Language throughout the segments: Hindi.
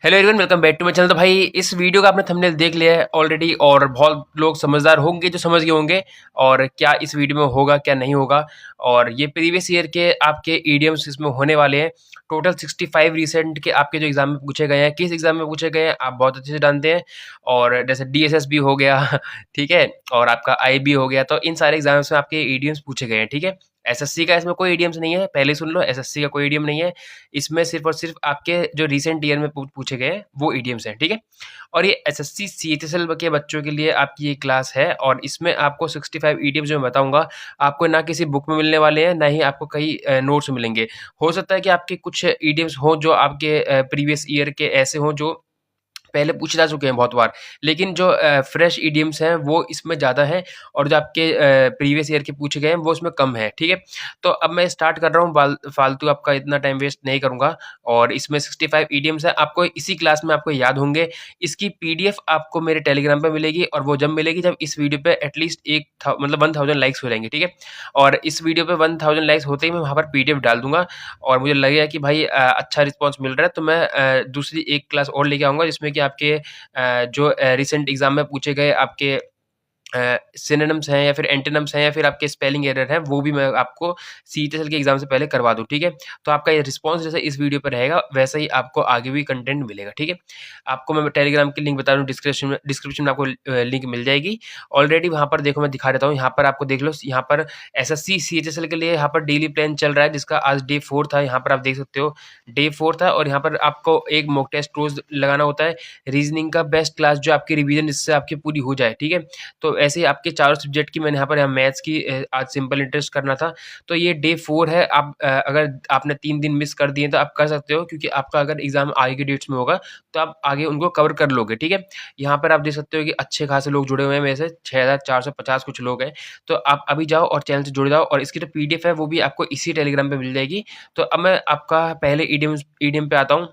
Hello everyone, welcome back to my channel. तो भाई इस वीडियो का आपने थंबनेल देख लिया है ऑलरेडी और बहुत लोग समझदार होंगे जो समझ गए होंगे और क्या इस वीडियो में होगा क्या नहीं होगा। और ये प्रीवियस ईयर के आपके ईडियम्स इसमें होने वाले हैं। टोटल 65 रिसेंट के आपके जो एग्जाम में पूछे गए हैं, किस एग्जाम में पूछे गए हैं आप बहुत अच्छे से जानते हैं। और जैसे डीएसएसबी हो गया ठीक है, और आपका आईबी हो गया, तो इन सारे एग्जाम्स में आपके ईडियम्स पूछे गए हैं। ठीक है, एसएससी का इसमें कोई ईडियम्स नहीं है, पहले सुन लो, एसएससी का कोई ईडियम नहीं है। इसमें सिर्फ और सिर्फ आपके जो रिसेंट ईयर में पूछे गए हैं वो ईडियम्स हैं। ठीक है, और ये एसएससी सीएचएसएल के बच्चों के लिए आपकी ये क्लास है और इसमें आपको 65 ईडियम्स जो मैं बताऊंगा आपको ना किसी बुक में मिलने वाले हैं, ना ही आपको कहीं नोट्स मिलेंगे। हो सकता है कि आपके कुछ ईडियम्स हो जो आपके प्रीवियस ईयर के ऐसे हों जो पहले पूछे जा चुके हैं बहुत बार, लेकिन जो फ्रेश इडियम्स हैं वो इसमें ज़्यादा हैं और जो आपके प्रीवियस ईयर के पूछे गए हैं वो इसमें कम है। ठीक है, तो अब मैं स्टार्ट कर रहा हूँ, फालतू आपका इतना टाइम वेस्ट नहीं करूँगा। और इसमें 65 इडियम्स है, आपको इसी क्लास में आपको याद होंगे। इसकी पीडीएफ आपको मेरे टेलीग्राम पे मिलेगी और वो जब मिलेगी जब इस वीडियो पे एटलीस्ट मतलब 1000 लाइक्स हो जाएंगे। ठीक है, और इस वीडियो पे 1000 लाइक्स होते ही मैं वहाँ पर पीडीएफ डाल दूंगा और मुझे लगेगा कि भाई अच्छा रिस्पॉन्स मिल रहा है तो मैं दूसरी एक क्लास और लेके आऊँगा जिसमें कि आपके जो रिसेंट एग्ज़ाम में पूछे गए आपके सिनोनिम्स हैं या फिर एंटोनिम्स हैं या फिर आपके स्पेलिंग एरर हैं, वो भी मैं आपको सीटीएसएल के एग्ज़ाम से पहले करवा दूँ। ठीक है, तो आपका ये रिस्पॉन्स जैसे इस वीडियो पे रहेगा वैसा ही आपको आगे भी कंटेंट मिलेगा। ठीक है, आपको मैं टेलीग्राम की लिंक बता दूँ, डिस्क्रिप्शन में आपको लिंक मिल जाएगी। ऑलरेडी वहाँ पर देखो मैं दिखा देता हूँ, यहाँ पर आपको देख लो, यहाँ पर एसएससी सीएचएसएल के लिए यहाँ पर डेली प्लान चल रहा है जिसका आज डे 4 था। यहाँ पर आप देख सकते हो डे 4 था और यहाँ पर आपको एक मॉक टेस्ट रोज़ लगाना होता है। रीजनिंग का बेस्ट क्लास जो आपकी रिवीजन जिससे आपकी पूरी हो जाए। ठीक है, तो ऐसे ही आपके चारों सब्जेक्ट की मैंने यहाँ मैथ्स की आज सिंपल इंटरेस्ट करना था। तो ये डे 4 है। आप अगर आपने 3 दिन मिस कर दिए तो आप कर सकते हो, क्योंकि आपका अगर एग्जाम आगे की डेट्स में होगा तो आप आगे उनको कवर कर लोगे। ठीक है, यहाँ पर आप देख सकते हो कि अच्छे खासे लोग जुड़े हुए हैं, मेरे से 6450 कुछ लोग हैं। तो आप अभी जाओ और चैनल से जुड़ जाओ और इसकी जो पीडीएफ है वो भी आपको इसी टेलीग्राम पे मिल जाएगी। तो अब मैं आपका पहले ईडीएम पे आता हूँ।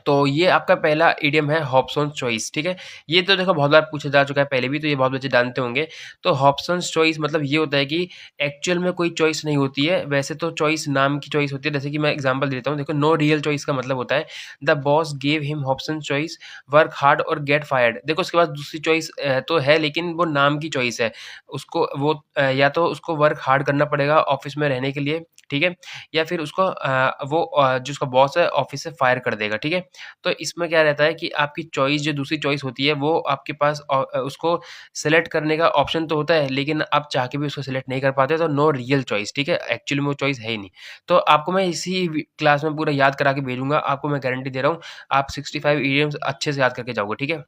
तो ये आपका पहला इडियम है हॉब्सन्स चॉइस। ठीक है, ये तो देखो बहुत बार पूछा जा चुका है पहले भी, तो ये बहुत बच्चे जानते होंगे। तो हॉब्सन्स चॉइस मतलब ये होता है कि एक्चुअल में कोई चॉइस नहीं होती है। वैसे तो चॉइस नाम की चॉइस होती है, जैसे कि मैं एग्जांपल देता हूँ। देखो, नो रियल चॉइस का मतलब होता है the boss gave him Hobson's choice, work hard और गेट फायर्ड। देखो उसके बाद दूसरी चॉइस तो है, लेकिन वो नाम की चॉइस है। उसको वो या तो उसको वर्क हार्ड करना पड़ेगा ऑफिस में रहने के लिए, ठीक है, या फिर उसको वो जो उसका बॉस है ऑफिस से फायर कर देगा। ठीक है, तो इसमें क्या रहता है कि आपकी चॉइस जो दूसरी चॉइस होती है वो आपके पास उसको सेलेक्ट करने का ऑप्शन तो होता है, लेकिन आप चाह के भी उसको सेलेक्ट नहीं कर पाते, तो नो रियल चॉइस। ठीक है, एक्चुअली में वो चॉइस है ही नहीं। तो आपको मैं इसी क्लास में पूरा याद करा के भेजूंगा, आपको मैं गारंटी दे रहा हूँ आप 65 इडियम्स अच्छे से याद करके जाओगे। ठीक है,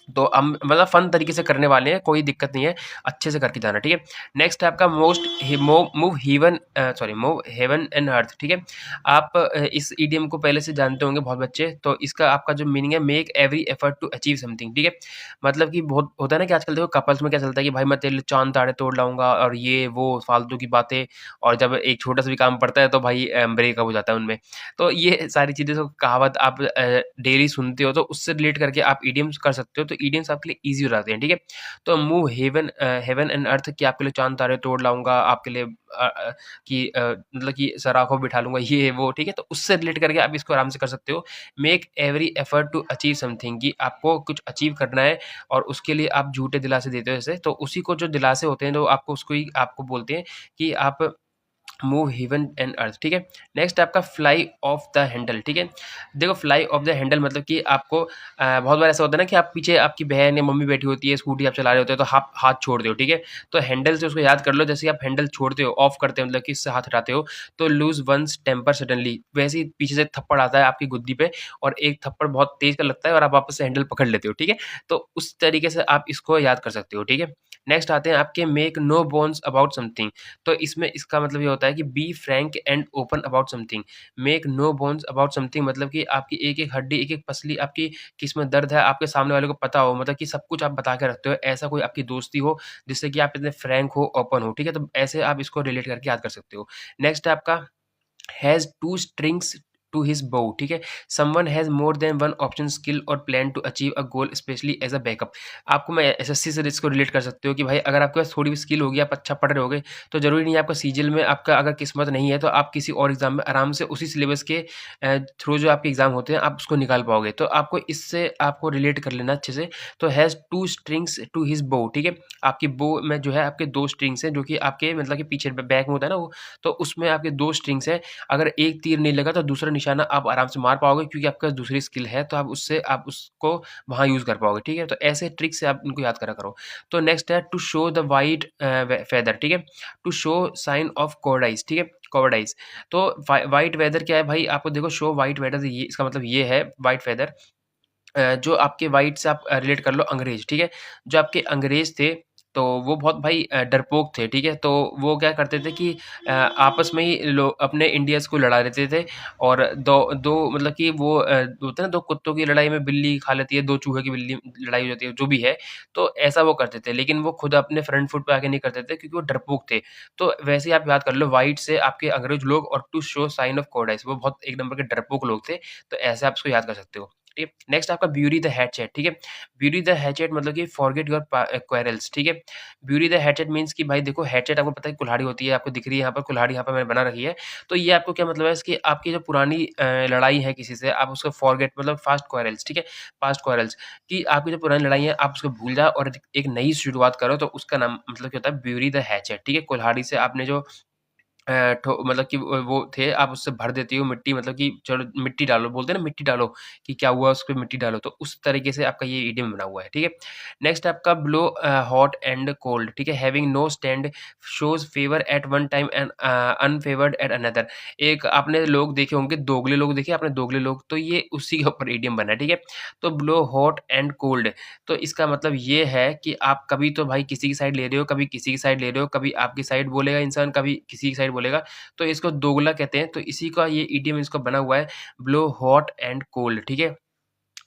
तो हम मतलब फन तरीके से करने वाले हैं, कोई दिक्कत नहीं है, अच्छे से करके जाना। ठीक है, नेक्स्ट है आपका मूव हेवन एंड अर्थ। ठीक है, आप इस ईडियम को पहले से जानते होंगे बहुत बच्चे। तो इसका आपका जो मीनिंग है, make every effort to achieve something. ठीक है, मतलब कि बहुत होता है ना कि आजकल देखो कपल्स में क्या चलता है कि भाई मैं तेरे लिए चांद तारे तोड़ लाऊंगा और ये वो फालतू की बातें, और जब एक छोटा सा भी काम पड़ता है तो भाई ब्रेकअप हो जाता है उनमें। तो ये सारी चीज़ें तो कहावत आप डेली सुनते हो, तो उससे रिलेट करके आप ईडियम्स कर सकते हो, तो ईडियम्स आपके लिए ईज़ी हो जाते हैं। ठीक है, तो मूव हेवन एंड अर्थ कि आपके लिए चाँद तारे तोड़ लाऊँगा, आपके लिए कि मतलब कि सराखों बिठा लूँगा, ये वो। ठीक है, तो उससे रिलेट करके आप इसको आराम से कर सकते हो। Make every effort to achieve something कि आपको कुछ अचीव करना है और उसके लिए आप झूठे दिलासे देते हो जैसे, तो उसी को जो दिलासे होते हैं तो आपको उसको ही आपको बोलते हैं कि आप मूव हेवन एंड अर्थ। ठीक है, नेक्स्ट आपका फ्लाई ऑफ द हैंडल। ठीक है, देखो फ्लाई ऑफ द हैंडल मतलब कि आपको बहुत बार ऐसा होता है ना कि आप पीछे आपकी बहन या मम्मी बैठी होती है, स्कूटी आप चला रहे होते हो तो आप हाथ छोड़ दो। ठीक है, तो हैंडल से उसको याद कर लो, जैसे आप हैंडल छोड़ते हो, ऑफ करते हो, मतलब कि इससे हाथ हटाते हो, तो लूज वंस टेम्पर सडनली, वैसे ही पीछे से थप्पड़ आता है आपकी गुद्दी पे और एक थप्पड़ बहुत तेज का लगता है और आप वापस से हैंडल पकड़ लेते हो। ठीक है, तो उस तरीके से आप इसको याद कर सकते हो। ठीक है, नेक्स्ट आते हैं आपके make no bones about something. तो इसमें इसका मतलब ये होता है कि be frank and open about something. Make no bones about something मतलब कि आपकी एक-एक हड्डी, एक-एक पसली आपकी किसमें दर्द है, आपके सामने वाले को पता हो, मतलब कि सब कुछ आप बता के रखते हो। ऐसा कोई आपकी दोस्ती हो जिससे कि आप इतने फ्रैंक हो, ओपन हो। ठीक है, तो ऐसे आप इसको रिलेट करके याद कर सकते हो। नेक्स्ट है आपका has two strings to his bow, ठीक है। Someone has more than one option, skill और plan to achieve a goal especially as a backup. आपको मैं एसएससी से इसको रिलेट कर सकते हो कि भाई अगर आपके पास थोड़ी भी स्किल होगी, आप अच्छा पढ़ रहे होगे, तो ज़रूरी नहीं है आपका सीजीएल में आपका अगर किस्मत नहीं है तो आप किसी और एग्जाम में आराम से उसी सिलेबस के थ्रू जो आपके एग्जाम होते हैं आप उसको निकाल पाओगे। तो आपको इससे आपको रिलेट कर लेना अच्छे से। तो has two strings to his bow, ठीक है। आपकी बो में जो है आपके दो स्ट्रिंग्स हैं जो कि आपके मतलब कि पीछे बैक में होता है ना वो, तो उसमें आपके दो स्ट्रिंग्स हैं। अगर एक तीर नहीं लगा तो दूसरा निशाना आप आराम से मार पाओगे क्योंकि आपके पास दूसरी स्किल है, तो आप उससे आप उसको वहाँ यूज़ कर पाओगे, ठीक है। तो ऐसे ट्रिक से आप इनको याद करा करो। तो नेक्स्ट है to show the white feather, ठीक है। To show sign of cowardice, ठीक है, कोवर्डाइस। तो वाइट वेदर क्या है भाई, आपको देखो शो वाइट वेदर, ये इसका मतलब ये है वाइट फेदर, जो आपके वाइट से आप रिलेट कर लो अंग्रेज, ठीक है। जो आपके अंग्रेज थे तो वो बहुत भाई डरपोक थे, ठीक है। तो वो क्या करते थे कि आपस में ही लोग अपने इंडियंस को लड़ा लेते थे। और दो दो मतलब कि वो होता है ना, दो कुत्तों की लड़ाई में बिल्ली खा लेती है, दो चूहे की बिल्ली लड़ाई हो जाती है, जो भी है। तो ऐसा वो करते थे, लेकिन वो खुद अपने फ्रंट फुट पे आके नहीं करते थे क्योंकि वो डरपोक थे। तो वैसे ही आप याद कर लो वाइट से आपके अंग्रेज लोग, और टू शो साइन ऑफ कोवर्डाइस, वो बहुत एक नंबर के डरपोक लोग थे। तो ऐसे आप इसको याद कर सकते हो, ठीक है। नेक्स्ट आपका ब्यूरी द हैचेट, ठीक है। ब्यूरी द हैचेट मतलब कि फॉरगेट योर क्वेरल्स, ठीक है। ब्यूरी द हैचेट मीन्स कि भाई देखो हैचेट आपको पता है कुल्हाड़ी होती है, आपको दिख रही है यहाँ पर कुल्हाड़ी, यहाँ पर मैंने बना रखी है। तो ये आपको क्या मतलब है इसकी, आपकी जो पुरानी लड़ाई है किसी से, आप उसको फॉरगेट मतलब फास्ट क्वेरल्स, ठीक है, फास्ट क्वेरल्स, कि आपकी जो पुरानी लड़ाई है आप उसको भूल जाओ और एक नई शुरुआत करो। तो उसका नाम मतलब क्या होता है, ब्यूरी द हैचेट, ठीक है। कुल्हाड़ी से आपने जो ठो मतलब कि वो थे, आप उससे भर देती हो मिट्टी, मतलब कि चलो मिट्टी डालो, बोलते हैं ना मिट्टी डालो, कि क्या हुआ उस पे मिट्टी डालो, तो उस तरीके से आपका ये इडियम बना हुआ है, ठीक है। नेक्स्ट आपका ब्लो हॉट एंड कोल्ड, ठीक है। Having no stand shows favour at one time and unfavoured at another. एक आपने लोग देखे होंगे, दोगले लोग देखे आपने, दोगले लोग, तो ये उसी के ऊपर इडियम बना है, ठीक है। तो ब्लो हॉट एंड कोल्ड, तो इसका मतलब ये है कि आप कभी तो भाई किसी की साइड ले रहे हो, कभी किसी की साइड ले रहे हो, कभी आपकी साइड बोलेगा इंसान, कभी किसी की साइड बोलेगा, तो इसको दोगला कहते हैं। तो इसी का ये इडियम इसका बना हुआ है, ब्लो हॉट एंड कोल्ड, ठीक है।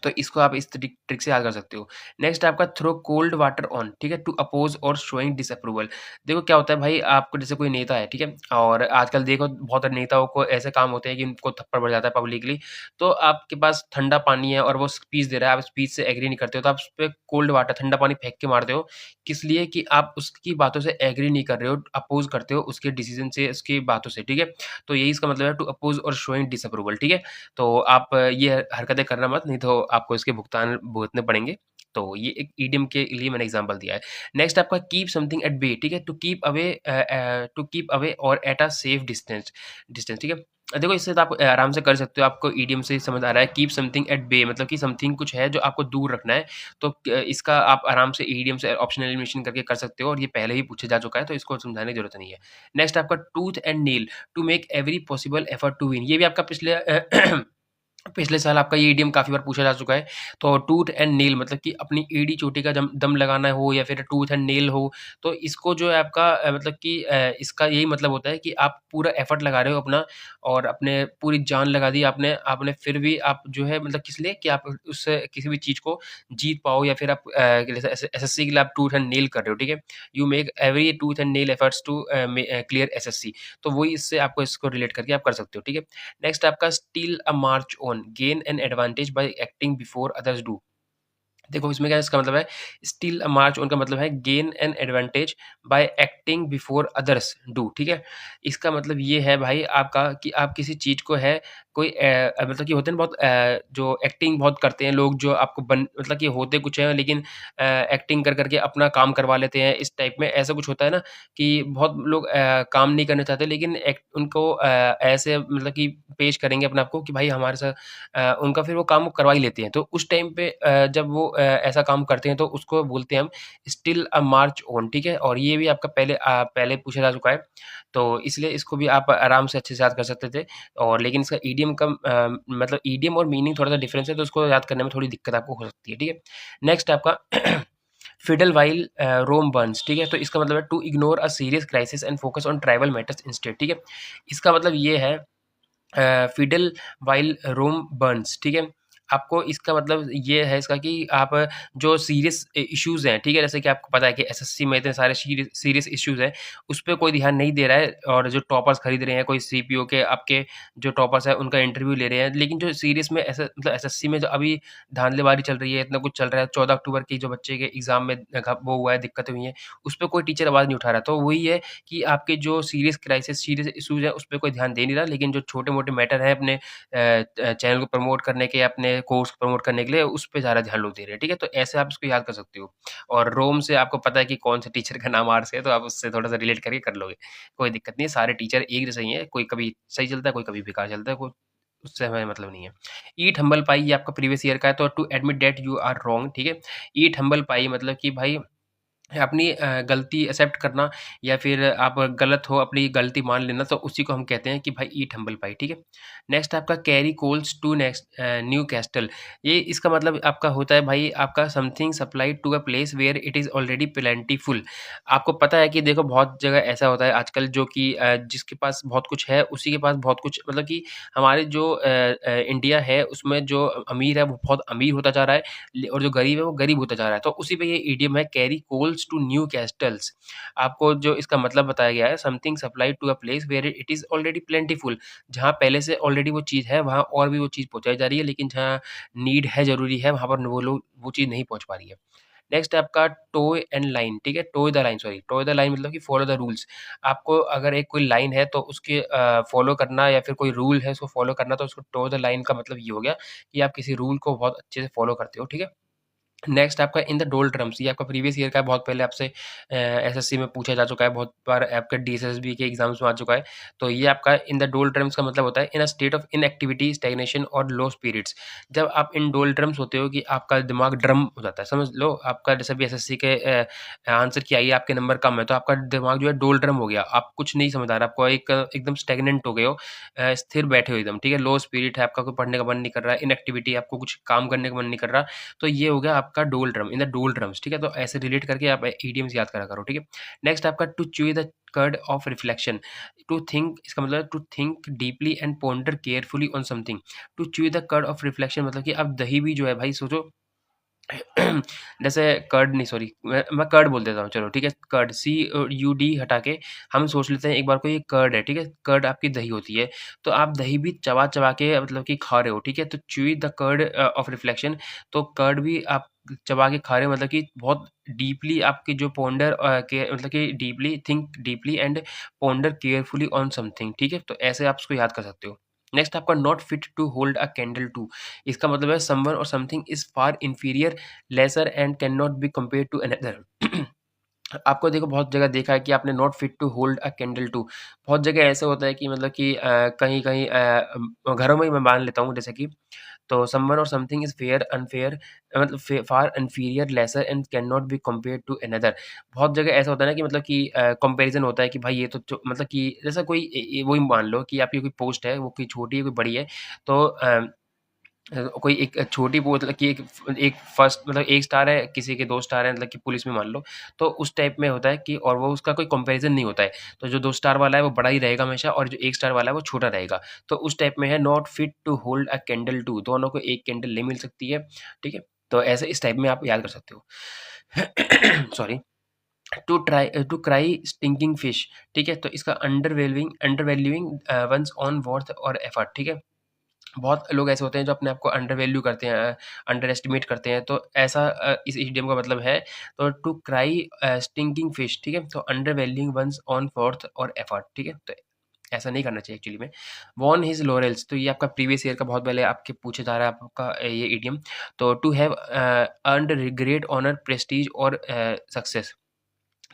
तो इसको आप इस ट्रिक से याद कर सकते हो। नेक्स्ट आपका थ्रो कोल्ड वाटर ऑन, ठीक है, टू अपोज और शोइंग डिसअप्रूवल। देखो क्या होता है भाई, आपको जैसे कोई नेता है, ठीक है, और आजकल देखो बहुत नेताओं को ऐसे काम होते हैं कि उनको थप्पड़ पड़ जाता है पब्लिकली। तो आपके पास ठंडा पानी है और वो स्पीच दे रहा है, आप स्पीच से एग्री नहीं करते हो, तो आप उस पे कोल्ड वाटर ठंडा पानी फेंक के मारते हो। किस लिए कि आप उसकी बातों से एग्री नहीं कर रहे हो, अपोज करते हो उसके डिसीजन से, उसकी बातों से, ठीक है। तो यही इसका मतलब है, टू अपोज और शोइंग डिसअप्रूवल, ठीक है। तो आप ये हरकतें करना मत, नहीं तो आपको इसके भुगतान भुगतने पड़ेंगे। तो ये एक इडियम के लिए मैंने एग्ज़ाम्पल दिया है। नेक्स्ट आपका कीप समथिंग एट बे, ठीक है, टू कीप अवे और at a safe distance distance, ठीक है। देखो इससे तो आप आराम से कर सकते हो, आपको इडियम से ही समझ आ रहा है। कीप समथिंग एट बे मतलब कि समथिंग कुछ है जो आपको दूर रखना है। तो इसका आप आराम से इडियम से ऑप्शनल एलिमिनेशन करके कर सकते हो, और ये पहले ही पूछा जा चुका है, तो इसको समझाने की ज़रूरत नहीं है। नेक्स्ट आपका tooth and nail, to make every possible effort to win. ये भी आपका पिछले पिछले साल आपका ये इडियम काफ़ी बार पूछा जा चुका है। तो टूथ एंड नेल मतलब कि अपनी एड़ी चोटी का दम लगाना हो, या फिर टूथ एंड नेल हो, तो इसको जो है आपका मतलब कि इसका यही मतलब होता है कि आप पूरा एफर्ट लगा रहे हो अपना, और अपने पूरी जान लगा दी आपने आपने फिर भी आप जो है मतलब किस लिए कि आप उस किसी भी चीज़ को जीत पाओ, या फिर आप जैसे एसएससी के लिए आप टूथ एंड नेल कर रहे हो, ठीक है। You make every tooth and nail efforts to clear SSC. तो वही इससे आपको इसको रिलेट करके आप कर सकते हो, ठीक है। नेक्स्ट आपका steel a march on, gain an advantage bye acting before others do. देखो इसमें क्या है, इसका मतलब है स्टिल अ मार्च ऑन का मतलब है gain an advantage bye acting before others do, ठीक है। इसका मतलब ये है भाई आपका कि आप किसी चीज़ को है कोई मतलब कि होते हैं ना बहुत जो एक्टिंग बहुत करते हैं लोग, जो आपको बन मतलब कि होते कुछ हैं लेकिन एक्टिंग कर करके अपना काम करवा लेते हैं, इस टाइप में ऐसा कुछ होता है ना, कि बहुत लोग काम नहीं करना चाहते लेकिन उनको ऐसे मतलब कि पेश करेंगे अपने आप को कि भाई हमारे साथ उनका फिर वो काम वो करवा ही लेते हैं। तो उस टाइम पे जब वो ऐसा काम करते हैं तो उसको बोलते हैं हम स्टिल अ मार्च ऑन, ठीक है। और ये भी आपका पहले पूछा जा चुका है, तो इसलिए इसको भी आप आराम से अच्छे से याद कर सकते थे। और लेकिन इसका ईडीएम का मतलब ईडीएम और मीनिंग थोड़ा-सा डिफरेंस है, तो उसको याद करने में थोड़ी दिक्कत आपको हो सकती है, ठीक है। नेक्स्ट आपका फिडल व्हाइल रोम बर्न्स, ठीक है। तो इसका मतलब है to ignore a serious crisis and focus on tribal matters instead, ठीक है। इसका मतलब ये है फिडल व्हाइल रोम बर्न्स, ठीक है। आपको इसका मतलब ये है इसका कि आप जो सीरियस इश्यूज़ हैं, ठीक है? जैसे कि आपको पता है कि एसएससी में इतने सारे सीरियस इश्यूज़ हैं, उस पे कोई ध्यान नहीं दे रहा है और जो टॉपर्स खरीद रहे हैं, कोई सीपीओ के आपके जो टॉपर्स हैं, उनका इंटरव्यू ले रहे हैं। लेकिन जो सीरियस में मतलब एसएससी में जो अभी धाँधलीबाज़ी चल रही है, इतना कुछ चल रहा है, 14 अक्टूबर की जो बच्चे के एग्ज़ाम में वो हुआ है, दिक्कतें हुई हैं, उस पे कोई टीचर आवाज़ नहीं उठा रहा। तो वही है कि आपके जो सीरियस क्राइसिस, सीरियस इश्यूज़ हैं, उस पे कोई ध्यान दे नहीं रहा, लेकिन जो छोटे-मोटे मैटर हैं अपने चैनल को प्रमोट करने के, अपने कोर्स को प्रमोट करने के लिए उस पे ज़्यादा ध्यान लोग दे रहे हैं, ठीक है? तो ऐसे आप इसको याद कर सकते हो। और रोम से आपको पता है कि कौन से टीचर का नाम आर से है, तो आप उससे थोड़ा-सा रिलेट करके कर लोगे। कोई दिक्कत नहीं है, सारे टीचर एक जैसे ही हैं, कोई कभी सही चलता है, कोई कभी बेकार चलता है, कोई उससे हमें मतलब नहीं है। ईट हम्बल पाई ये आपका प्रीवियस ईयर का है, तो to admit that you are wrong, ठीक है? ईट हम्बल पाई मतलब कि भाई अपनी गलती एक्सेप्ट करना या फिर आप गलत हो, अपनी गलती मान लेना, तो उसी को हम कहते हैं कि भाई ईट हम्बल पाई, ठीक है? नेक्स्ट आपका carry coals to Newcastle. ये इसका मतलब आपका होता है भाई आपका something supplied to a place where it is already plentiful. आपको पता है कि देखो बहुत जगह ऐसा होता है आजकल जो कि जिसके पास बहुत कुछ है, उसी के पास बहुत कुछ मतलब कि हमारे जो इंडिया है उसमें जो अमीर है वो बहुत अमीर होता जा रहा है और जो गरीब है वो गरीब होता जा रहा है। तो उसी पे ये इडियम है carry coals to Newcastles. आपको जो इसका मतलब बताया गया है something supplied to a place where it is already plentiful. जहाँ पहले से ऑलरेडी वो चीज़ है वहाँ और भी वो चीज़ पहुँचाई जा रही है, लेकिन जहाँ नीड है, ज़रूरी है, वहाँ पर वो लोग वो चीज़ नहीं पहुँच पा रही है। नेक्स्ट है आपका टो एंड लाइन, ठीक है? Toe the line sorry, toe the line मतलब कि फॉलो द रूल्स। आपको अगर एक कोई लाइन है तो उसके फॉलो करना या फिर कोई रूल है उसको फॉलो करना, तो उसको टो द लाइन का मतलब ये हो गया कि आप किसी रूल को बहुत अच्छे से फॉलो करते हो, ठीक है? नेक्स्ट आपका इन द डोल्ट्रम्स, ये आपका प्रीवियस ईयर का है, बहुत पहले आपसे एसएससी में पूछा जा चुका है, बहुत बार आपके डीएसएसबी के एग्ज़ाम्स में आ चुका है। तो ये आपका इन द डोल्ट्रम्स का मतलब होता है in a state of inactivity, stagnation और लो स्पिरिट्स। जब आप इन डोल्ट्रम्स होते हो कि आपका दिमाग ड्रम हो जाता है, समझ लो आपका जैसे भी एसएससी के आंसर की आई है, आपके नंबर कम है, तो आपका दिमाग जो है डोल्ट्रम हो गया, आप कुछ नहीं समझ आ रहा, आपको एक एकदम स्टैग्नेंट हो गए हो, स्थिर बैठे हो एकदम, ठीक है? लो स्पिरिट है, आपका कोई पढ़ने का मन नहीं कर रहा है, इनएक्टिविटी आपको कुछ काम करने का मन नहीं कर रहा, तो ये हो गया आपका डोल्ट्रम, इन द डोल्ट्रम्स, ठीक है? तो ऐसे रिलेट करके आप इडियम्स याद करा करो, ठीक है? नेक्स्ट आपका to chew the curd of reflection, to think इसका मतलब to think deeply and ponder carefully on something. To chew the curd of reflection मतलब कि अब दही भी जो है भाई सोचो जैसे कर्ड नहीं सॉरी मैं कर्ड बोल देता हूँ चलो ठीक है कर्ड सी यू डी हटा के हम सोच लेते हैं एक बार को ये कर्ड है ठीक है कर्ड आपकी दही होती है तो आप दही भी चबा चबा के मतलब कि खा रहे हो ठीक है तो chew the curd of reflection तो कर्ड भी आप चबा के खा रहे हो मतलब कि बहुत डीपली आपकी जो पोंडर के मतलब कि deeply think deeply and ponder carefully on something ठीक है तो ऐसे आप उसको याद कर सकते हो नेक्स्ट आपका not fit to hold a candle to इसका मतलब है समवन और something is far inferior lesser and can not be compare to another आपको देखो बहुत जगह देखा है कि आपने not fit to hold a candle to बहुत जगह ऐसे होता है कि मतलब कि कहीं कहीं घरों में ही मैं मान लेता हूँ जैसे कि तो समवन और समथिंग इज फेयर अनफेयर मतलब far inferior lesser and can not be compare to another बहुत जगह ऐसा होता है ना कि मतलब कि कंपैरिजन होता है कि भाई ये तो मतलब कि जैसा कोई वही मान लो कि आपकी कोई पोस्ट है वो कोई छोटी है कोई बड़ी है तो कोई एक छोटी वो मतलब कि एक फर्स्ट मतलब 1 स्टार है, किसी के 2 स्टार हैं मतलब कि पुलिस में मान लो, तो उस टाइप में होता है कि और वो उसका कोई कंपैरिज़न नहीं होता है। तो जो 2 स्टार वाला है वो बड़ा ही रहेगा हमेशा और जो 1 स्टार वाला है वो छोटा रहेगा। तो उस टाइप में है not fit to hold a candle to दोनों को एक कैंडल नहीं मिल सकती है, ठीक है? तो ऐसे इस टाइप में आप याद कर सकते हो। Sorry to cry stinking fish ठीक है? तो इसका अंडरवैल्यूइंग वन्स ओन वर्थ और एफर्ट ठीक है? बहुत लोग ऐसे होते हैं जो अपने आप को अंडर वैल्यू करते हैं अंडर एस्टिमेट करते हैं तो ऐसा इस इडियम का मतलब है तो टू क्राई स्टिंकिंग फिश ठीक है तो undervaluing one's own worth और एफर्ट ठीक है तो ऐसा नहीं करना चाहिए एक्चुअली में वॉन हिज लॉरेल्स तो ये आपका प्रीवियस ईयर का बहुत पहले आपके पूछे जा रहा है आपका ये इडियम तो to have earned great honour prestige और सक्सेस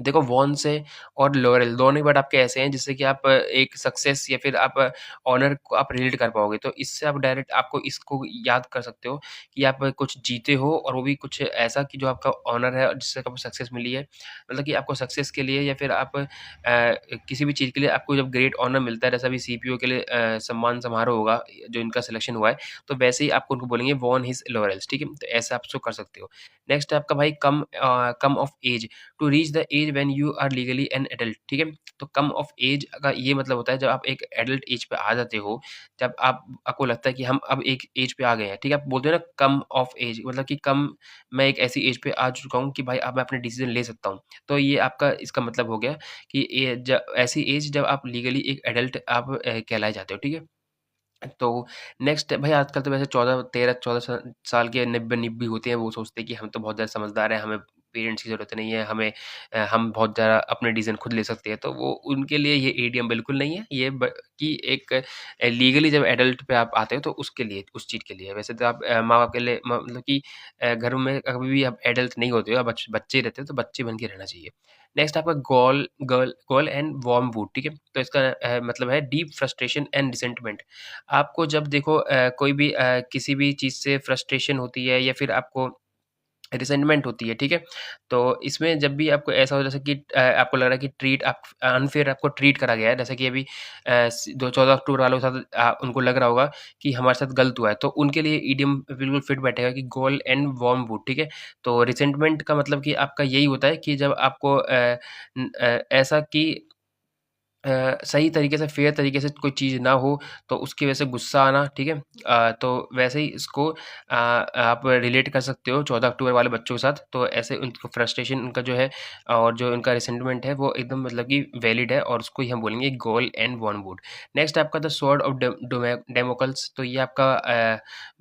देखो वॉन से और लॉरेल दोनों ही वर्ड आपके ऐसे हैं जिससे कि आप एक सक्सेस या फिर आप ऑनर को आप रिलेट कर पाओगे। तो इससे आप डायरेक्ट आपको इसको याद कर सकते हो कि आप कुछ जीते हो और वो भी कुछ ऐसा कि जो आपका ऑनर है और जिससे आपको सक्सेस मिली है। मतलब कि आपको सक्सेस के लिए या फिर आप किसी भी चीज़ के लिए आपको जब ग्रेट ऑनर मिलता है जैसा अभी सीपीओ के लिए सम्मान समारोह होगा जो इनका सिलेक्शन हुआ है, तो वैसे ही आपको उनको बोलेंगे वॉन हिज लॉरेल्स ठीक है? तो ऐसा आप उसको कर सकते हो। नेक्स्ट है आपका भाई come of age to reach the age age when you are legally an adult, ठीक है? तो कम ऑफ एज का ये मतलब होता है जब आप एक एडल्ट एज पे आ जाते हो, जब आपको लगता है कि हम अब एक एज पे आ गए हैं, ठीक है? आप बोलते हो ना कम ऑफ एज, मतलब कि कम, मैं एक ऐसी एज पे आ चुका हूँ कि भाई अब मैं अपने डिसीज़न ले सकता हूँ। तो ये आपका इसका मतलब हो गया कि ऐसी एज जब आप लीगली एक एडल्ट आप कहलाए जाते हो, ठीक है? तो नेक्स्ट भाई आजकल तो वैसे 14 13 14 साल के निब्बे-निब्बी होते हैं, वो सोचते हैं कि हम तो बहुत ज़्यादा समझदार हैं, हमें पेरेंट्स की ज़रूरत नहीं है, हमें हम बहुत ज़्यादा अपने डिसीज़न खुद ले सकते हैं, तो वो उनके लिए ये ईडीएम बिल्कुल नहीं है। ये कि एक लीगली जब एडल्ट पे आप आते हो तो उसके लिए, उस चीज़ के लिए है। वैसे तो आप माँ-बाप के लिए मतलब कि घर में कभी भी आप एडल्ट नहीं होते हो, आप बच्चे रहते हो, तो बच्चे बन के रहना चाहिए। नेक्स्ट आपका गॉल एंड वार्म वुड, ठीक है? तो इसका मतलब है डीप फ्रस्ट्रेशन एंड रिसेंटमेंट। आपको जब देखो कोई भी किसी भी चीज़ से फ्रस्ट्रेशन होती है या फिर आपको रिसेंटमेंट होती है, ठीक है? तो इसमें जब भी आपको ऐसा हो जैसे कि आपको लग रहा है कि ट्रीट आप अनफ़ेयर आपको ट्रीट करा गया है, जैसे कि अभी दो 14 अक्टूबर वालों के साथ उनको लग रहा होगा कि हमारे साथ गलत हुआ है, तो उनके लिए इडियम बिल्कुल फिट बैठेगा कि गोल एंड वार्म वुड, ठीक है? तो रिसेंटमेंट का मतलब कि आपका यही होता है कि जब आपको ऐसा कि सही तरीके से फ़ेयर तरीके से कोई चीज़ ना हो, तो उसकी वजह से गुस्सा आना, ठीक है? तो वैसे ही इसको आप रिलेट कर सकते हो 14 अक्टूबर वाले बच्चों के साथ, तो ऐसे उनको फ्रस्ट्रेशन उनका जो है और जो उनका रिसेंटमेंट है, वो एकदम मतलब कि वैलिड है और उसको ही हम बोलेंगे गोल एंड वॉर्मवुड। नेक्स्ट आपका द स्वॉर्ड ऑफ डेमोक्ल्स, तो ये आपका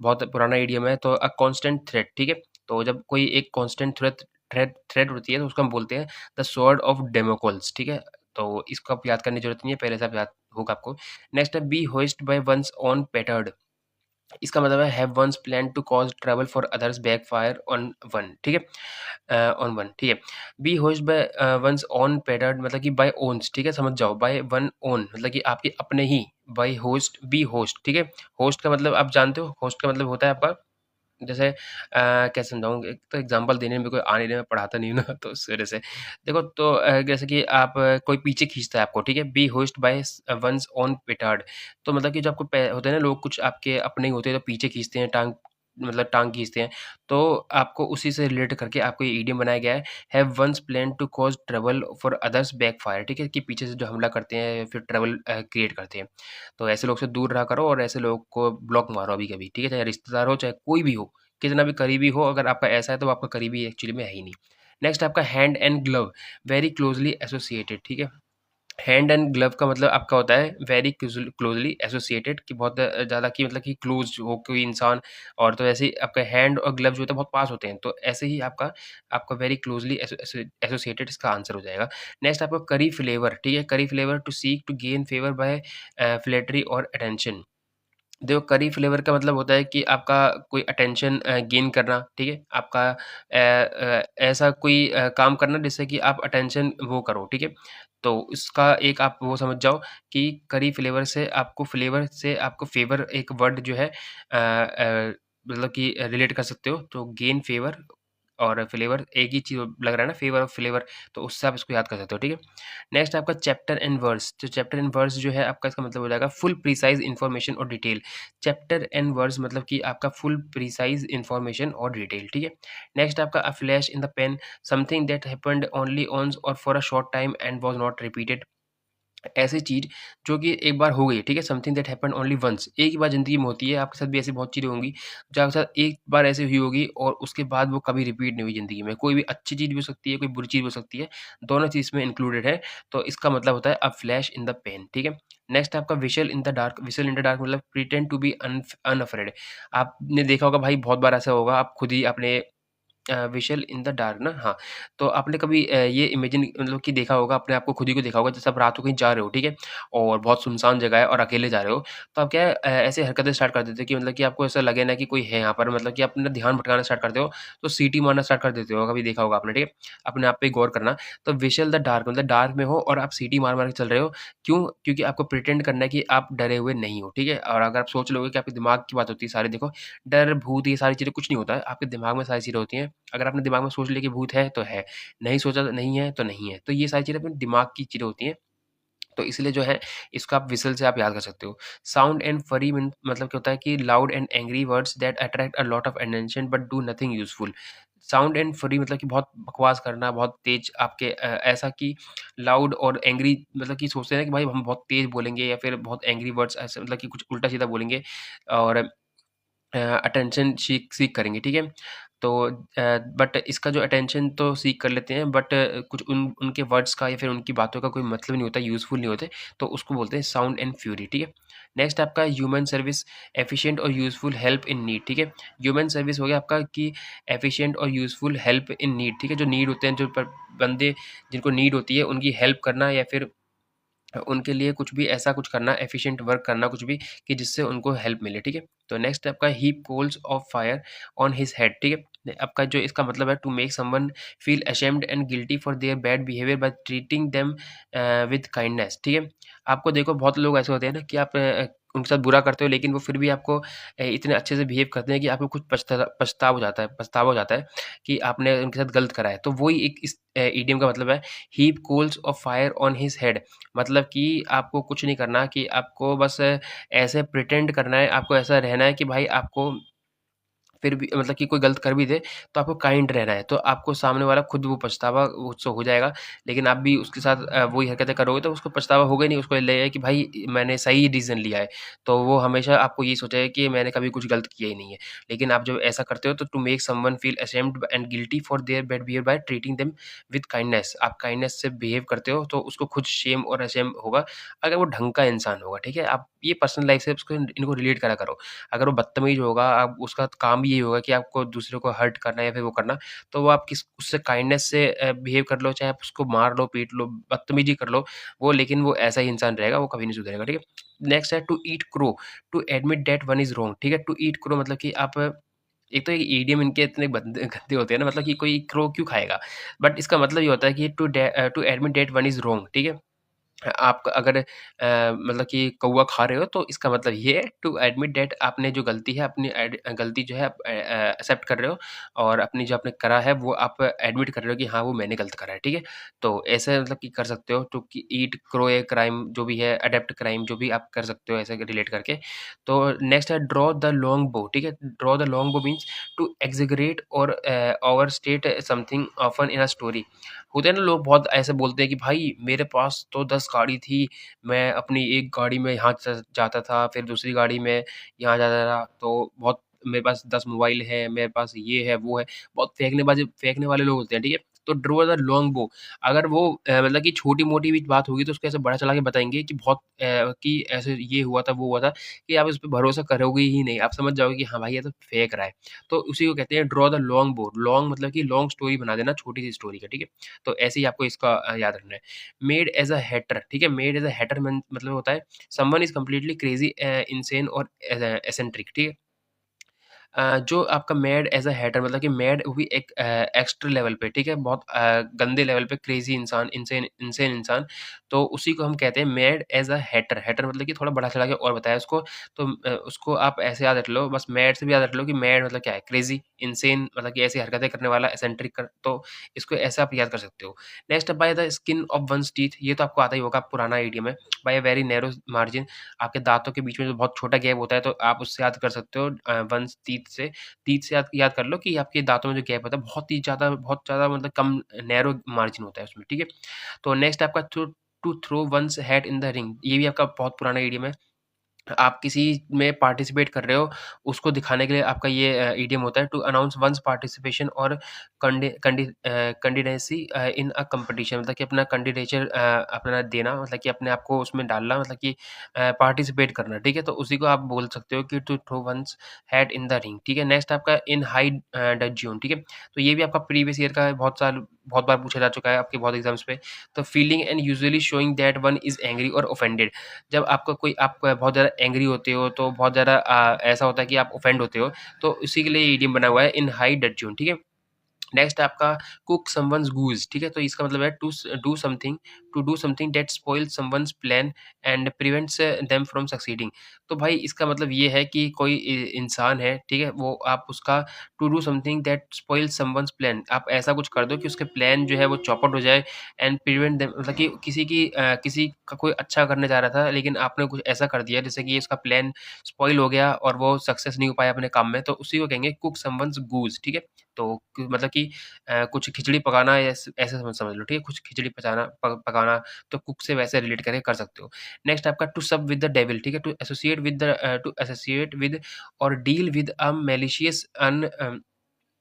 बहुत पुराना इडियम है, तो अ कांस्टेंट थ्रेट, ठीक है? तो जब कोई एक कांस्टेंट थ्रेट थ्रेट होती है, तो उसको हम बोलते हैं द स्वॉर्ड ऑफ डेमोक्ल्स, ठीक है? तो इसको आप याद करने की ज़रूरत नहीं है, पहले से आप याद होगा आपको। नेक्स्ट है be hoist by one's own petard, इसका मतलब है have one's plan to cause trouble for others backfire on one, ठीक है? ऑन वन, ठीक है? Be hoist by one's own petard मतलब कि बाय ओन्स, ठीक है? समझ जाओ, बाय वन ओन मतलब कि आपके अपने ही, बाय होस्ट बी होस्ट, ठीक है? होस्ट का मतलब आप जानते हो, होस्ट का मतलब होता है आपका जैसे कैसे समझाऊँ? एक तो एग्ज़ाम्पल देने में कोई आ नहीं रहा, मैं पढ़ाता नहीं हूँ ना तो उस वजह से। देखो तो जैसे कि आप कोई पीछे खींचता है आपको, ठीक है? Be hoist by one's own पेटार्ड, तो मतलब कि जो आपको पै होते हैं ना लोग कुछ आपके अपने ही होते हैं, जो पीछे खींचते हैं, टाँग मतलब टाँग खींचते हैं, तो आपको उसी से रिलेट करके आपको ये इडियम बनाया गया है, have one's planned to cause trouble for others backfire, ठीक है? कि पीछे से जो हमला करते हैं या फिर ट्रबल क्रिएट करते हैं। तो ऐसे लोग से दूर रहा करो और ऐसे लोग को ब्लॉक मारो अभी-कभी, ठीक है? चाहे रिश्तेदार हो, चाहे कोई भी हो, कितना भी करीबी हो, अगर आपका ऐसा है तो वो आपका करीबी एक्चुअली में है ही नहीं। नेक्स्ट आपका hand and glove, very closely associated, ठीक है? हैंड एंड ग्लव का मतलब आपका होता है वेरी क्लोज़ली एसोसिएटेड, कि बहुत ज़्यादा कि मतलब कि क्लोज़ हो कोई इंसान, और तो ऐसे ही आपका हैंड और ग्लव जो होता है बहुत पास होते हैं, तो ऐसे ही आपका आपका वेरी क्लोज़ली एसोसिएटेड इसका आंसर हो जाएगा। नेक्स्ट आपका करी फ्लेवर, ठीक है? Curry favour to seek to gain favour by flattery और अटेंशन। देखो करी फ्लेवर का मतलब होता है कि आपका कोई अटेंशन गेन करना, ठीक है? आपका ऐसा कोई काम करना जिससे कि आप अटेंशन वो करो, ठीक है? तो इसका एक आप वो समझ जाओ कि करी फ्लेवर से आपको फ़ेवर एक वर्ड जो है मतलब कि रिलेट कर सकते हो, तो गेन फ़ेवर और फ्लेवर एक ही चीज़ लग रहा है ना, फ़ेवर और फ्लेवर, तो उससे आप इसको याद कर सकते हो, ठीक है? नेक्स्ट आपका चैप्टर एंड वर्स, तो चैप्टर एंड वर्स जो है आपका इसका मतलब हो जाएगा फुल प्रिसाइज़ इन्फॉर्मेशन और डिटेल। चैप्टर एंड वर्स मतलब कि आपका फुल प्रिसाइज़ इन्फॉर्मेशन और डिटेल, ठीक है? नेक्स्ट आपका a flash in the pan, something that happened only once और for a short time and was not repeated. ऐसी चीज़ जो कि एक बार हो गई, ठीक है? Something that happened only once, एक ही बार ज़िंदगी में होती है, आपके साथ भी ऐसी बहुत चीज़ें होंगी, जो आपके साथ एक बार ऐसे हुई होगी और उसके बाद वो कभी रिपीट नहीं हुई ज़िंदगी में। कोई भी अच्छी चीज़ भी हो सकती है, कोई बुरी चीज़ भी हो सकती है, दोनों चीज़ इसमें इंक्लूडेड है, तो इसका मतलब होता है अ फ्लैश इन द पैन, ठीक है? नेक्स्ट आपका व्हिसल इन द डार्क मतलब प्रिटेंड टू बी अनअफ्रेड। आपने देखा होगा भाई बहुत बार ऐसा होगा, आप खुद ही अपने विज़ुअल इन द डार्क ना, हाँ। तो आपने कभी ये इमेजिन मतलब कि देखा होगा, अपने आप को खुद ही को देखा होगा, जैसे आप रात को कहीं जा रहे हो, ठीक है? और बहुत सुनसान जगह है और अकेले जा रहे हो, तो आप क्या है ऐसे हरकतें स्टार्ट कर देते हो कि मतलब कि आपको ऐसा लगे ना कि कोई है यहाँ पर, मतलब कि आप अपना ध्यान भटकाना स्टार्ट करते हो, तो सीटी मारना स्टार्ट कर देते हो, कभी देखा होगा आपने, ठीक है? अपने आप पे गौर करना। तो विज़ुअल द डार्क मतलब डार्क में हो और आप सीटी मार-मार के चल रहे हो, क्यों? क्योंकि आपको प्रिटेंड करना है कि आप डरे हुए नहीं हो, ठीक है? और अगर आप सोच लोगे कि आपके दिमाग की बात होती है सारी, देखो डर, भूत ये सारी चीज़ें कुछ नहीं होता है, आपके दिमाग में सारी चीज़ें होती हैं। अगर आपने दिमाग में सोच लिया कि भूत है, तो है, नहीं सोचा तो नहीं है, तो नहीं है। तो ये सारी चीज़ें अपने दिमाग की चीज़ें होती हैं, तो इसलिए जो है इसको आप व्हिसल से आप याद कर सकते हो। साउंड एंड फरी मतलब क्या होता है कि loud and angry words that attract a lot of attention but do nothing useful. Sound and fury मतलब कि बहुत बकवास करना, बहुत तेज़ आपके ऐसा कि लाउड और एंग्री मतलब कि सोचते हैं ना कि भाई हम बहुत तेज़ बोलेंगे या फिर बहुत एंग्री वर्ड्स ऐसे मतलब कि कुछ उल्टा-सीधा बोलेंगे और अटेंशन सीक सीक करेंगे, ठीक है? तो बट इसका जो अटेंशन तो सीक कर लेते हैं बट कुछ उनके वर्ड्स का या फिर उनकी बातों का कोई मतलब नहीं होता, यूज़फुल नहीं होते, तो उसको बोलते हैं साउंड एंड फ्यूरी, ठीक है? नेक्स्ट आपका ह्यूमन सर्विस एफिशिएंट और यूज़फुल हेल्प इन नीड, ठीक है? ह्यूमन सर्विस हो गया आपका कि एफिशिएंट और यूज़फुल हेल्प इन नीड, ठीक है? जो नीड होते हैं, जो प बंदे जिनको नीड होती है, उनकी हेल्प करना या फिर उनके लिए कुछ भी ऐसा कुछ करना, एफिशिएंट वर्क करना कुछ भी कि जिससे उनको हेल्प मिले, ठीक है? तो नेक्स्ट आपका heap coals of fire on his head, ठीक है? आपका जो इसका मतलब है to make someone feel ashamed and guilty for their bad behaviour by treating them with kindness, ठीक है? आपको देखो बहुत लोग ऐसे होते हैं ना कि आप उनके साथ बुरा करते हो लेकिन वो फिर भी आपको इतने अच्छे से बिहेव करते हैं कि आपको कुछ पछतावा हो जाता है कि आपने उनके साथ गलत करा है। तो वही एक इस इडियम का मतलब है heap coals of fire on his head, मतलब कि आपको कुछ नहीं करना कि आपको बस ऐसे प्रिटेंड करना है, आपको ऐसा रहना है कि भाई आपको फिर भी मतलब कि कोई गलत कर भी दे, तो आपको काइंड रहना है। तो आपको सामने वाला खुद वो पछतावा उससे हो जाएगा, लेकिन आप भी उसके साथ वही हरकतें करोगे तो उसको पछतावा होगा ही नहीं, उसको लगेगा कि भाई मैंने सही डिसीज़न लिया है। तो वो हमेशा आपको ये सोचेगा कि मैंने कभी कुछ गलत किया ही नहीं है। लेकिन आप जब ऐसा करते हो तो to make someone feel ashamed and guilty for their bad behaviour by treating them with kindness, आप काइंडनेस से बिहेव करते हो तो उसको खुद शेम और अशेम होगा, अगर वो ढंग का इंसान होगा, ठीक है? आप ये पर्सनल लाइफ़ से उसको इनको रिलेट करा करो। अगर वो बदतमीज़ होगा, आप उसका काम ही यही होगा कि आपको दूसरे को हर्ट करना या फिर वो करना, तो वो आप किस उससे काइंडनेस से बिहेव कर लो, चाहे आप उसको मार लो, पीट लो, बदतमीज़ी कर लो, वो लेकिन वो ऐसा ही इंसान रहेगा, वो कभी नहीं सुधरेगा, ठीक है? नेक्स्ट है to eat crow, to admit that one is wrong, ठीक है? टू ईट क्रो मतलब कि आप एक तो ये ईडीएम इनके इतने गंदे गंदे होते हैं ना, मतलब कि कोई क्रो क्यों खाएगा? बट इसका मतलब ये होता है कि to admit that one is wrong, ठीक है? आप अगर मतलब कि कौवा खा रहे हो तो इसका मतलब ये है टू एडमिट दैट आपने जो गलती है अपनी गलती जो है आप एक्सेप्ट कर रहे हो और अपनी जो आपने करा है वो आप एडमिट कर रहे हो कि हाँ, वो मैंने गलत करा है, ठीक है? तो ऐसे मतलब कि कर सकते हो टू कि ईट क्रो ए क्राइम जो भी है, अडेप्ट क्राइम जो भी आप कर सकते हो ऐसे रिलेट करके। तो नेक्स्ट है ड्रॉ द लॉन्ग बो, ठीक है? ड्रॉ द लॉन्ग बो मीन्स टू एक्ज़ैगरेट और overstate something often in a story. होते हैं ना लोग बहुत ऐसे बोलते हैं कि भाई मेरे पास तो 10 गाड़ी थी, मैं अपनी एक गाड़ी में यहाँ जाता था, फिर दूसरी गाड़ी में यहाँ जाता था, तो बहुत मेरे पास 10 मोबाइल है, मेरे पास ये है, वो है। बहुत फेंकने वाले लोग होते हैं, ठीक है? तो ड्रॉ द लॉन्ग बो, अगर वो मतलब कि छोटी-मोटी भी बात होगी तो उसको ऐसे बड़ा चला के बताएँगे कि बहुत कि ऐसे ये हुआ था, वो हुआ था, कि आप इस पे भरोसा करोगे ही नहीं। आप समझ जाओगे कि हाँ भाई, ये तो फेंक रहा है। तो उसी को कहते हैं ड्रॉ द लॉन्ग बो, लॉन्ग मतलब कि लॉन्ग स्टोरी बना देना छोटी-सी स्टोरी का, ठीक है? तो ऐसे ही आपको इसका याद रखना है। मेड एज़ अ हैटर, ठीक है? मेड एज़ अ हैटर मतलब होता है someone is completely crazy insane और एसेंट्रिक, ठीक है? जो आपका मैड एज़ अ हैटर मतलब कि मैड वो भी एक एक्स्ट्रा लेवल पे, ठीक है? बहुत गंदे लेवल पे क्रेज़ी इंसान, इनसेन इनसेन इंसान, तो उसी को हम कहते हैं mad as a Hatter. Hatter मतलब कि थोड़ा बढ़ा-चढ़ा के और बताया उसको, तो उसको आप ऐसे याद रख लो, बस मैड से भी याद रख लो कि मैड मतलब क्या है? क्रेज़ी, इनसेन मतलब कि ऐसी हरकतें करने वाला, एसेंट्रिक तो इसको ऐसे आप याद कर सकते हो। Next by the skin of one's teeth, ये तो आपको आता ही होगा, पुराना इडियम है। By a very narrow margin, आपके दाँतों के बीच में जो बहुत छोटा गैप होता है, तो आप उससे याद कर सकते हो वन्स टीथ से याद याद कर लो कि आपके दाँतों में जो गैप होता है बहुत ज़्यादा मतलब कम नैरो मार्जिन होता है उसमें, ठीक है? तो नेक्स्ट आपका to throw one's hat in the ring, ये भी आपका बहुत पुराना इडियम है। आप किसी में पार्टिसिपेट कर रहे हो, उसको दिखाने के लिए आपका ये इडियम होता है टू अनाउंस वन्स पार्टिसिपेशन और कैंडिडेसी इन अ कॉम्पिटिशन, मतलब कि अपना कैंडिडेचर अपना देना, मतलब कि अपने आप को उसमें डालना, मतलब कि पार्टिसिपेट करना, ठीक है? तो उसी को आप बोल सकते हो कि to throw one's hat in the ring, ठीक है? नेक्स्ट आपका इन हाई डडजियन, ठीक है? तो ये भी आपका प्रीवियस ईयर का है, बहुत बार पूछा जा चुका है आपके बहुत एग्ज़ाम्स पे। तो feeling and usually showing that one is angry और ऑफेंडेड, जब आपका कोई आप बहुत ज़्यादा एंग्री होते हो, तो बहुत ज़्यादा ऐसा होता है कि आप ऑफेंड होते हो, तो उसी के लिए ये इडियम बना हुआ है इन हाई डडजियन, ठीक है? नेक्स्ट आपका कुक समवन्स गूज़, ठीक है? तो इसका मतलब है to do something to do something that spoils someone's plan and prevents them from succeeding. तो भाई इसका मतलब ये है कि कोई इंसान है, ठीक है, वो आप उसका to do something that spoils someone's plan, आप ऐसा कुछ कर दो कि उसके प्लान जो है वो चौपट हो जाए एंड प्रिवेंट देम, मतलब कि किसी का कोई अच्छा करने जा रहा था लेकिन आपने कुछ ऐसा कर दिया जैसे कि उसका प्लान स्पॉइल हो गया और वो सक्सेस नहीं हो पाया अपने काम में, तो उसी को कहेंगे कुक समवन्स गूज, ठीक है। तो मतलब कि कुछ खिचड़ी पकाना या ऐसे समझ समझ लो, ठीक है, कुछ खिचड़ी पकाना, तो कुक से वैसे रिलेट करके कर सकते हो। नेक्स्ट आपका टू सब विद द डेविल, ठीक है, टू एसोसिएट विद और डील विद अ मैलिशियस अन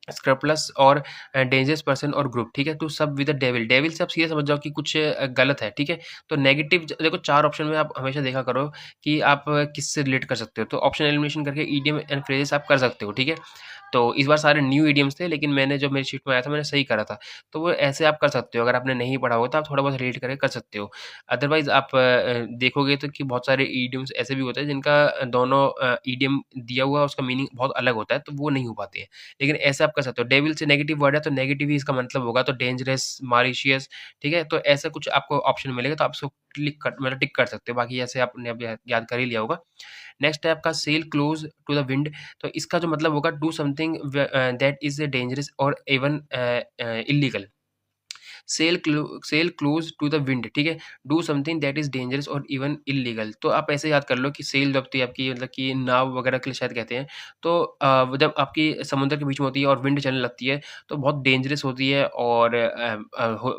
स्क्रैपलस और डेंजरस पर्सन और ग्रुप, ठीक है। टू सब विद द डेविल, डेविल से आप सीधे समझ जाओ कि कुछ गलत है, ठीक है। तो नेगेटिव देखो 4 ऑप्शन में आप हमेशा देखा करो कि आप किससे रिलेट कर सकते हो, तो ऑप्शन एलिमिनेशन करके ईडीएम एंड फ्रेजेस आप कर सकते हो, ठीक है। तो इस बार सारे न्यू ईडीएम्स थे लेकिन मैंने जो मेरी शीट में आया था मैंने सही करा था। तो वो ऐसे आप कर सकते हो, अगर आपने नहीं पढ़ा हो तो आप थोड़ा बहुत रिलेट करके कर सकते हो। अदरवाइज़ आप देखोगे तो कि बहुत सारे ईडीएम्स ऐसे भी होते हैं जिनका दोनों ईडीएम दिया हुआ उसका मीनिंग बहुत अलग होता है, तो वो नहीं हो पाते हैं। लेकिन ऐसे आप कर सकते हो, डेविल से नेगेटिव वर्ड है तो नेगेटिव ही इसका मतलब होगा, तो डेंजरस, मालिशियस, ठीक है। तो ऐसा कुछ आपको ऑप्शन मिलेगा तो आप उसको टिक कर सकते हो, बाकी ऐसे आपने अब याद कर ही लिया होगा। नेक्स्ट है आपका sail close to the wind, तो इसका जो मतलब होगा do something that is dangerous और even illegal. Sail close to the wind, ठीक है, do something that is dangerous और इवन इलीगल। तो आप ऐसे याद कर लो कि सेल जब होती है आपकी, मतलब कि नाव वगैरह के लिए शायद कहते हैं, तो वो जब आपकी समुद्र के बीच में होती है और विंड चलने लगती है तो बहुत डेंजरस होती है, और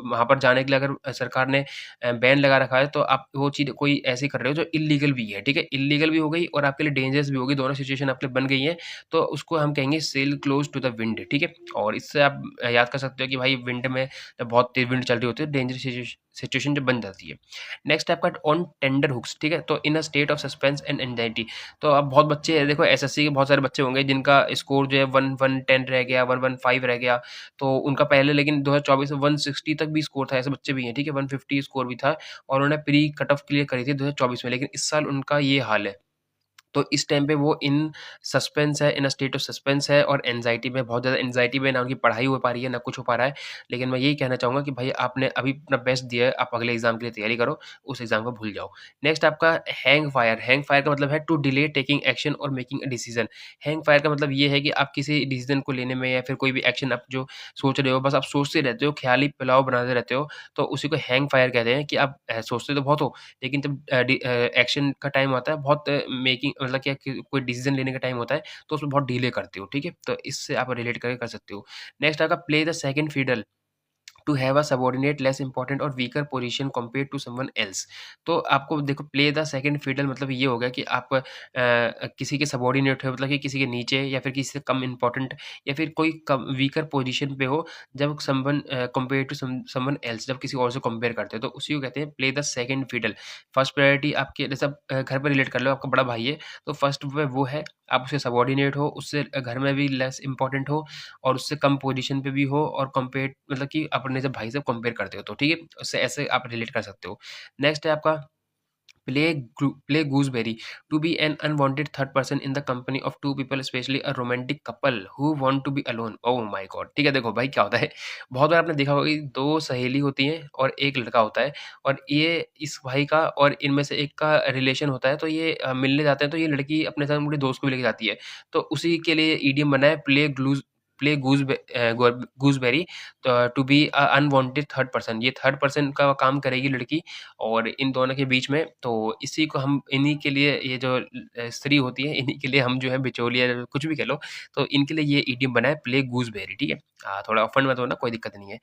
वहाँ पर जाने के लिए अगर सरकार ने बैन लगा रखा है तो आप वो चीज़ कोई ऐसी कर रहे हो जो इलीगल भी है, ठीक है, इलीगल भी हो गई और आपके लिए डेंजरस भी होगी, दोनों सिचुएशन आपके लिए बन गई है, तो उसको हम कहेंगे sail close to the wind, ठीक है। और इससे आप याद कर सकते हो कि भाई विंड में जब बहुत तेज विंड चल रही होती है, डेंजरस सिचुएशन जब बन जाती है। नेक्स्ट है आपका ऑन टेंडर हुक्स, ठीक है, तो in a state of suspense and anxiety. तो अब बहुत बच्चे हैं, देखो एसएससी के बहुत सारे बच्चे होंगे जिनका स्कोर जो है 1-1-10 रह गया, 1-1-5 रह गया, तो उनका पहले लेकिन 2024 में 160 तक भी स्कोर था, ऐसे बच्चे भी हैं, ठीक है, 150 स्कोर भी था और उन्होंने प्री कट ऑफ क्लियर करी थी 2024 में, लेकिन इस साल उनका ये हाल है। तो इस टाइम पे वो इन सस्पेंस है, in a state of suspense है और एंग्जायटी में, बहुत ज़्यादा एंग्जायटी में, ना उनकी पढ़ाई हो पा रही है, ना कुछ हो पा रहा है। लेकिन मैं यही कहना चाहूँगा कि भाई आपने अभी अपना बेस्ट दिया है, आप अगले एग्ज़ाम के लिए तैयारी करो, उस एग्ज़ाम को भूल जाओ। नेक्स्ट आपका हैंग फायर, हैंग फायर का मतलब है टू डिले टेकिंग एक्शन और making a decision. Hang fire का मतलब ये है कि आप किसी डिसीज़न को लेने में या फिर कोई भी एक्शन आप जो सोच रहे हो, बस आप सोचते रहते हो, ख़्याली पुलाव बनाते रहते हो, तो उसी को हैंग फायर कहते हैं कि आप सोचते तो बहुत हो, लेकिन जब एक्शन का टाइम आता है, बहुत मेकिंग मतलब क्या कि कोई डिसीज़न लेने का टाइम होता है, तो उसमें बहुत डिले करते हो, ठीक है? तो इससे आप रिलेट करके कर सकते हो। नेक्स्ट आपका play the second fiddle to have a subordinate less important और weaker position compared to someone else. तो आपको देखो प्ले द सेकंड फिडल मतलब ये हो गया कि आप किसी के सबॉर्डिनेट हो, मतलब कि किसी के नीचे या फिर किसी से कम इंपॉर्टेंट या फिर कोई कम वीकर पोजीशन पे हो, जब someone compare to someone else, जब किसी और से कंपेयर करते हो, तो उसी को कहते हैं play the second fiddle. First priority आपके जैसे आप घर पे रिलेट कर लो, आपका बड़ा भाई है, तो फर्स्ट पे वो है, आप उससे सबॉर्डिनेट हो, उससे घर में भी लेस इंपॉर्टेंट हो और उससे कम पोजीशन पे भी हो और कंपेयर मतलब कि अपने जब भाई से कंपेयर करते हो तो ठीक है, उससे ऐसे आप रिलेट कर सकते हो। नेक्स्ट है आपका play gooseberry to be an unwanted third person in the company of two people especially a romantic couple who want to be alone. Oh my God! ठीक है, देखो भाई क्या होता है, बहुत बार आपने देखा होगा कि 2 सहेली होती हैं और 1 लड़का होता है और ये इस भाई का और इनमें से एक का रिलेशन होता है, तो ये मिलने जाते हैं तो ये लड़की अपने साथ अपने दोस्त को भी लेके जाती है। तो उसी के लिए इडियम बना है play gooseberry to be a unwanted third person. ये थर्ड पर्सन का काम करेगी लड़की और इन दोनों के बीच में, तो इसी को हम इन्हीं के लिए ये जो स्त्री होती है, इन्हीं के लिए हम जो है बिचौलिया कुछ भी कह लो, तो इनके लिए ये इडियम बना है प्ले गूज़बेरी, ठीक है? थोड़ा ऑफेंड मत होना, कोई दिक्कत नहीं है।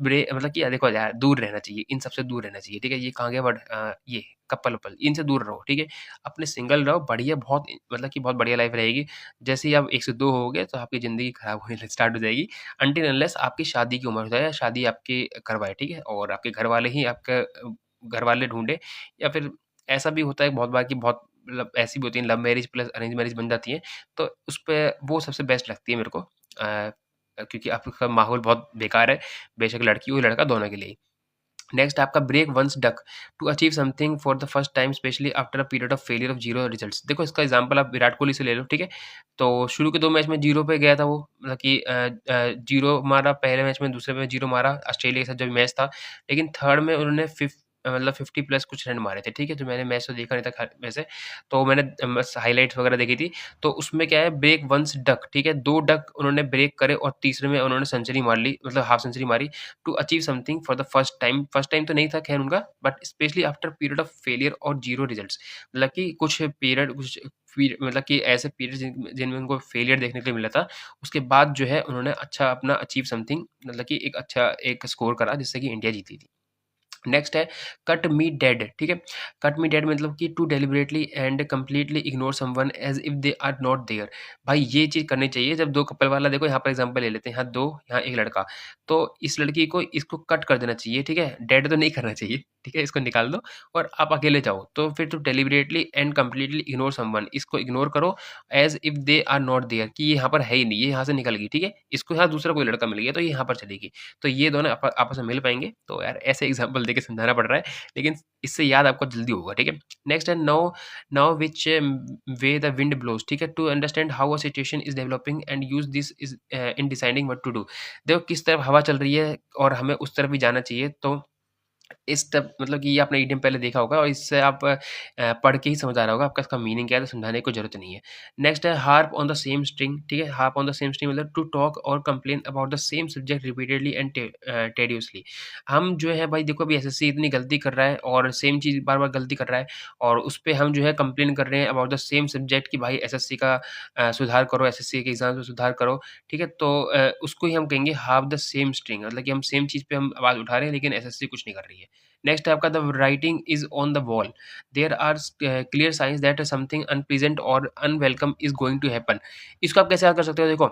मतलब कि देखो यार दूर रहना चाहिए, इन सबसे दूर रहना चाहिए, ठीक है? ये कहाँ गया वर्ड ये कपल-वपल, इनसे दूर रहो, ठीक है? अपने सिंगल रहो, बढ़िया बहुत मतलब कि बहुत बढ़िया लाइफ़ रहेगी। जैसे ही आप 1 से 2 होगे तो आपकी ज़िंदगी खराब होने स्टार्ट हो जाएगी, अनटिल अनलेस आपकी शादी की उम्र हो जाए या शादी आपकी करवाए, ठीक है? और आपके घरवाले ही आपका घरवाले ढूँढे या फिर ऐसा भी होता है बहुत बार कि बहुत मतलब ऐसी भी होती है love marriage plus arrange marriage बन जाती है, तो उसपे वो सबसे बेस्ट लगती है मेरे को क्योंकि आपका माहौल बहुत बेकार है, बेशक लड़की हो लड़का दोनों के लिए ही। नेक्स्ट आपका break one's duck to achieve something for the first time specially after a period of failure of zero results. देखो इसका एग्जांपल आप विराट कोहली से ले लो, ठीक है? तो शुरू के 2 मैच में जीरो पे गया था वो, मतलब कि जीरो मारा पहले मैच में, दूसरे में जीरो मारा ऑस्ट्रेलिया के साथ जब मैच था। लेकिन थर्ड में उन्होंने मतलब 50 प्लस कुछ रन मारे थे, ठीक है? तो मैंने मैच तो देखा नहीं था वैसे, तो मैंने बस हाइलाइट्स वगैरह देखी थी। तो उसमें क्या है, ब्रेक वन्स डक, ठीक है? 2 डक उन्होंने ब्रेक करे और तीसरे में उन्होंने सेंचुरी मार ली, मतलब हाफ सेंचुरी मारी to achieve something for the first time. First time तो नहीं था खैर उनका, but specially after period of failure और 0 रिजल्ट्स। मतलब कि कुछ पीरियड कुछ मतलब कि ऐसे पीरियड जिनमें उनको फेलियर देखने के लिए मिला था, उसके बाद जो है उन्होंने अच्छा अपना अचीव समथिंग, मतलब कि एक अच्छा एक स्कोर करा जिससे कि इंडिया जीती थी। नेक्स्ट है कट मी डेड, ठीक है? कट मी डेड मतलब कि to deliberately and completely ignore someone as if they are not there. भाई ये चीज़ करनी चाहिए जब 2 कपल वाला, देखो यहाँ पर एग्ज़ाम्पल ले लेते हैं, यहाँ 2, यहाँ 1 लड़का। तो इस लड़की को इसको कट कर देना चाहिए, ठीक है? डेड तो नहीं करना चाहिए, ठीक है? इसको निकाल दो और आप अकेले जाओ। तो फिर to deliberately and completely ignore someone, इसको इग्नोर करो as if they are not there, कि ये यहाँ पर है ही नहीं, ये यहाँ से निकल गई, ठीक है? इसको यहाँ दूसरा कोई लड़का मिल गया तो ये यहाँ पर चली गई। तो ये दोनों आपस में मिल पाएँगे। तो यार ऐसे एग्ज़ाम्पल देके समझाना पड़ रहा है, लेकिन इससे याद आपको जल्दी होगा, ठीक है? नेक्स्ट है now now which way the wind blows, ठीक है? To understand how a situation is developing and use this is in deciding what to do. देखो किस तरफ हवा चल रही है और हमें उस तरफ ही जाना चाहिए। तो इस तब मतलब कि ये आपने इडियम पहले देखा होगा और इससे आप पढ़ के ही समझ आ रहा होगा आपका इसका मीनिंग क्या है, तो समझाने की ज़रूरत नहीं है। नेक्स्ट है harp on the same string, ठीक है? Harp on the same string मतलब टू टॉक और complain about the same subject repeatedly and tediously. हम जो है भाई देखो अभी एसएससी इतनी गलती कर रहा है और सेम चीज़ बार-बार गलती कर रहा है और उस पे हम जो है कंप्लेन कर रहे हैं अबाउट द सेम सब्जेक्ट कि भाई एसएससी का सुधार करो, एसएससी के एग्ज़ाम में सुधार करो, ठीक है? तो उसको ही हम कहेंगे हार्प द सेम स्ट्रिंग, मतलब कि हम सेम चीज़ पे हम आवाज़ उठा रहे हैं लेकिन एसएससी कुछ नहीं कर रही है। नेक्स्ट है आपका the writing is on the wall, there are clear signs that something unpleasant और unwelcome is going to happen. इसको आप कैसे याद कर सकते हो, देखो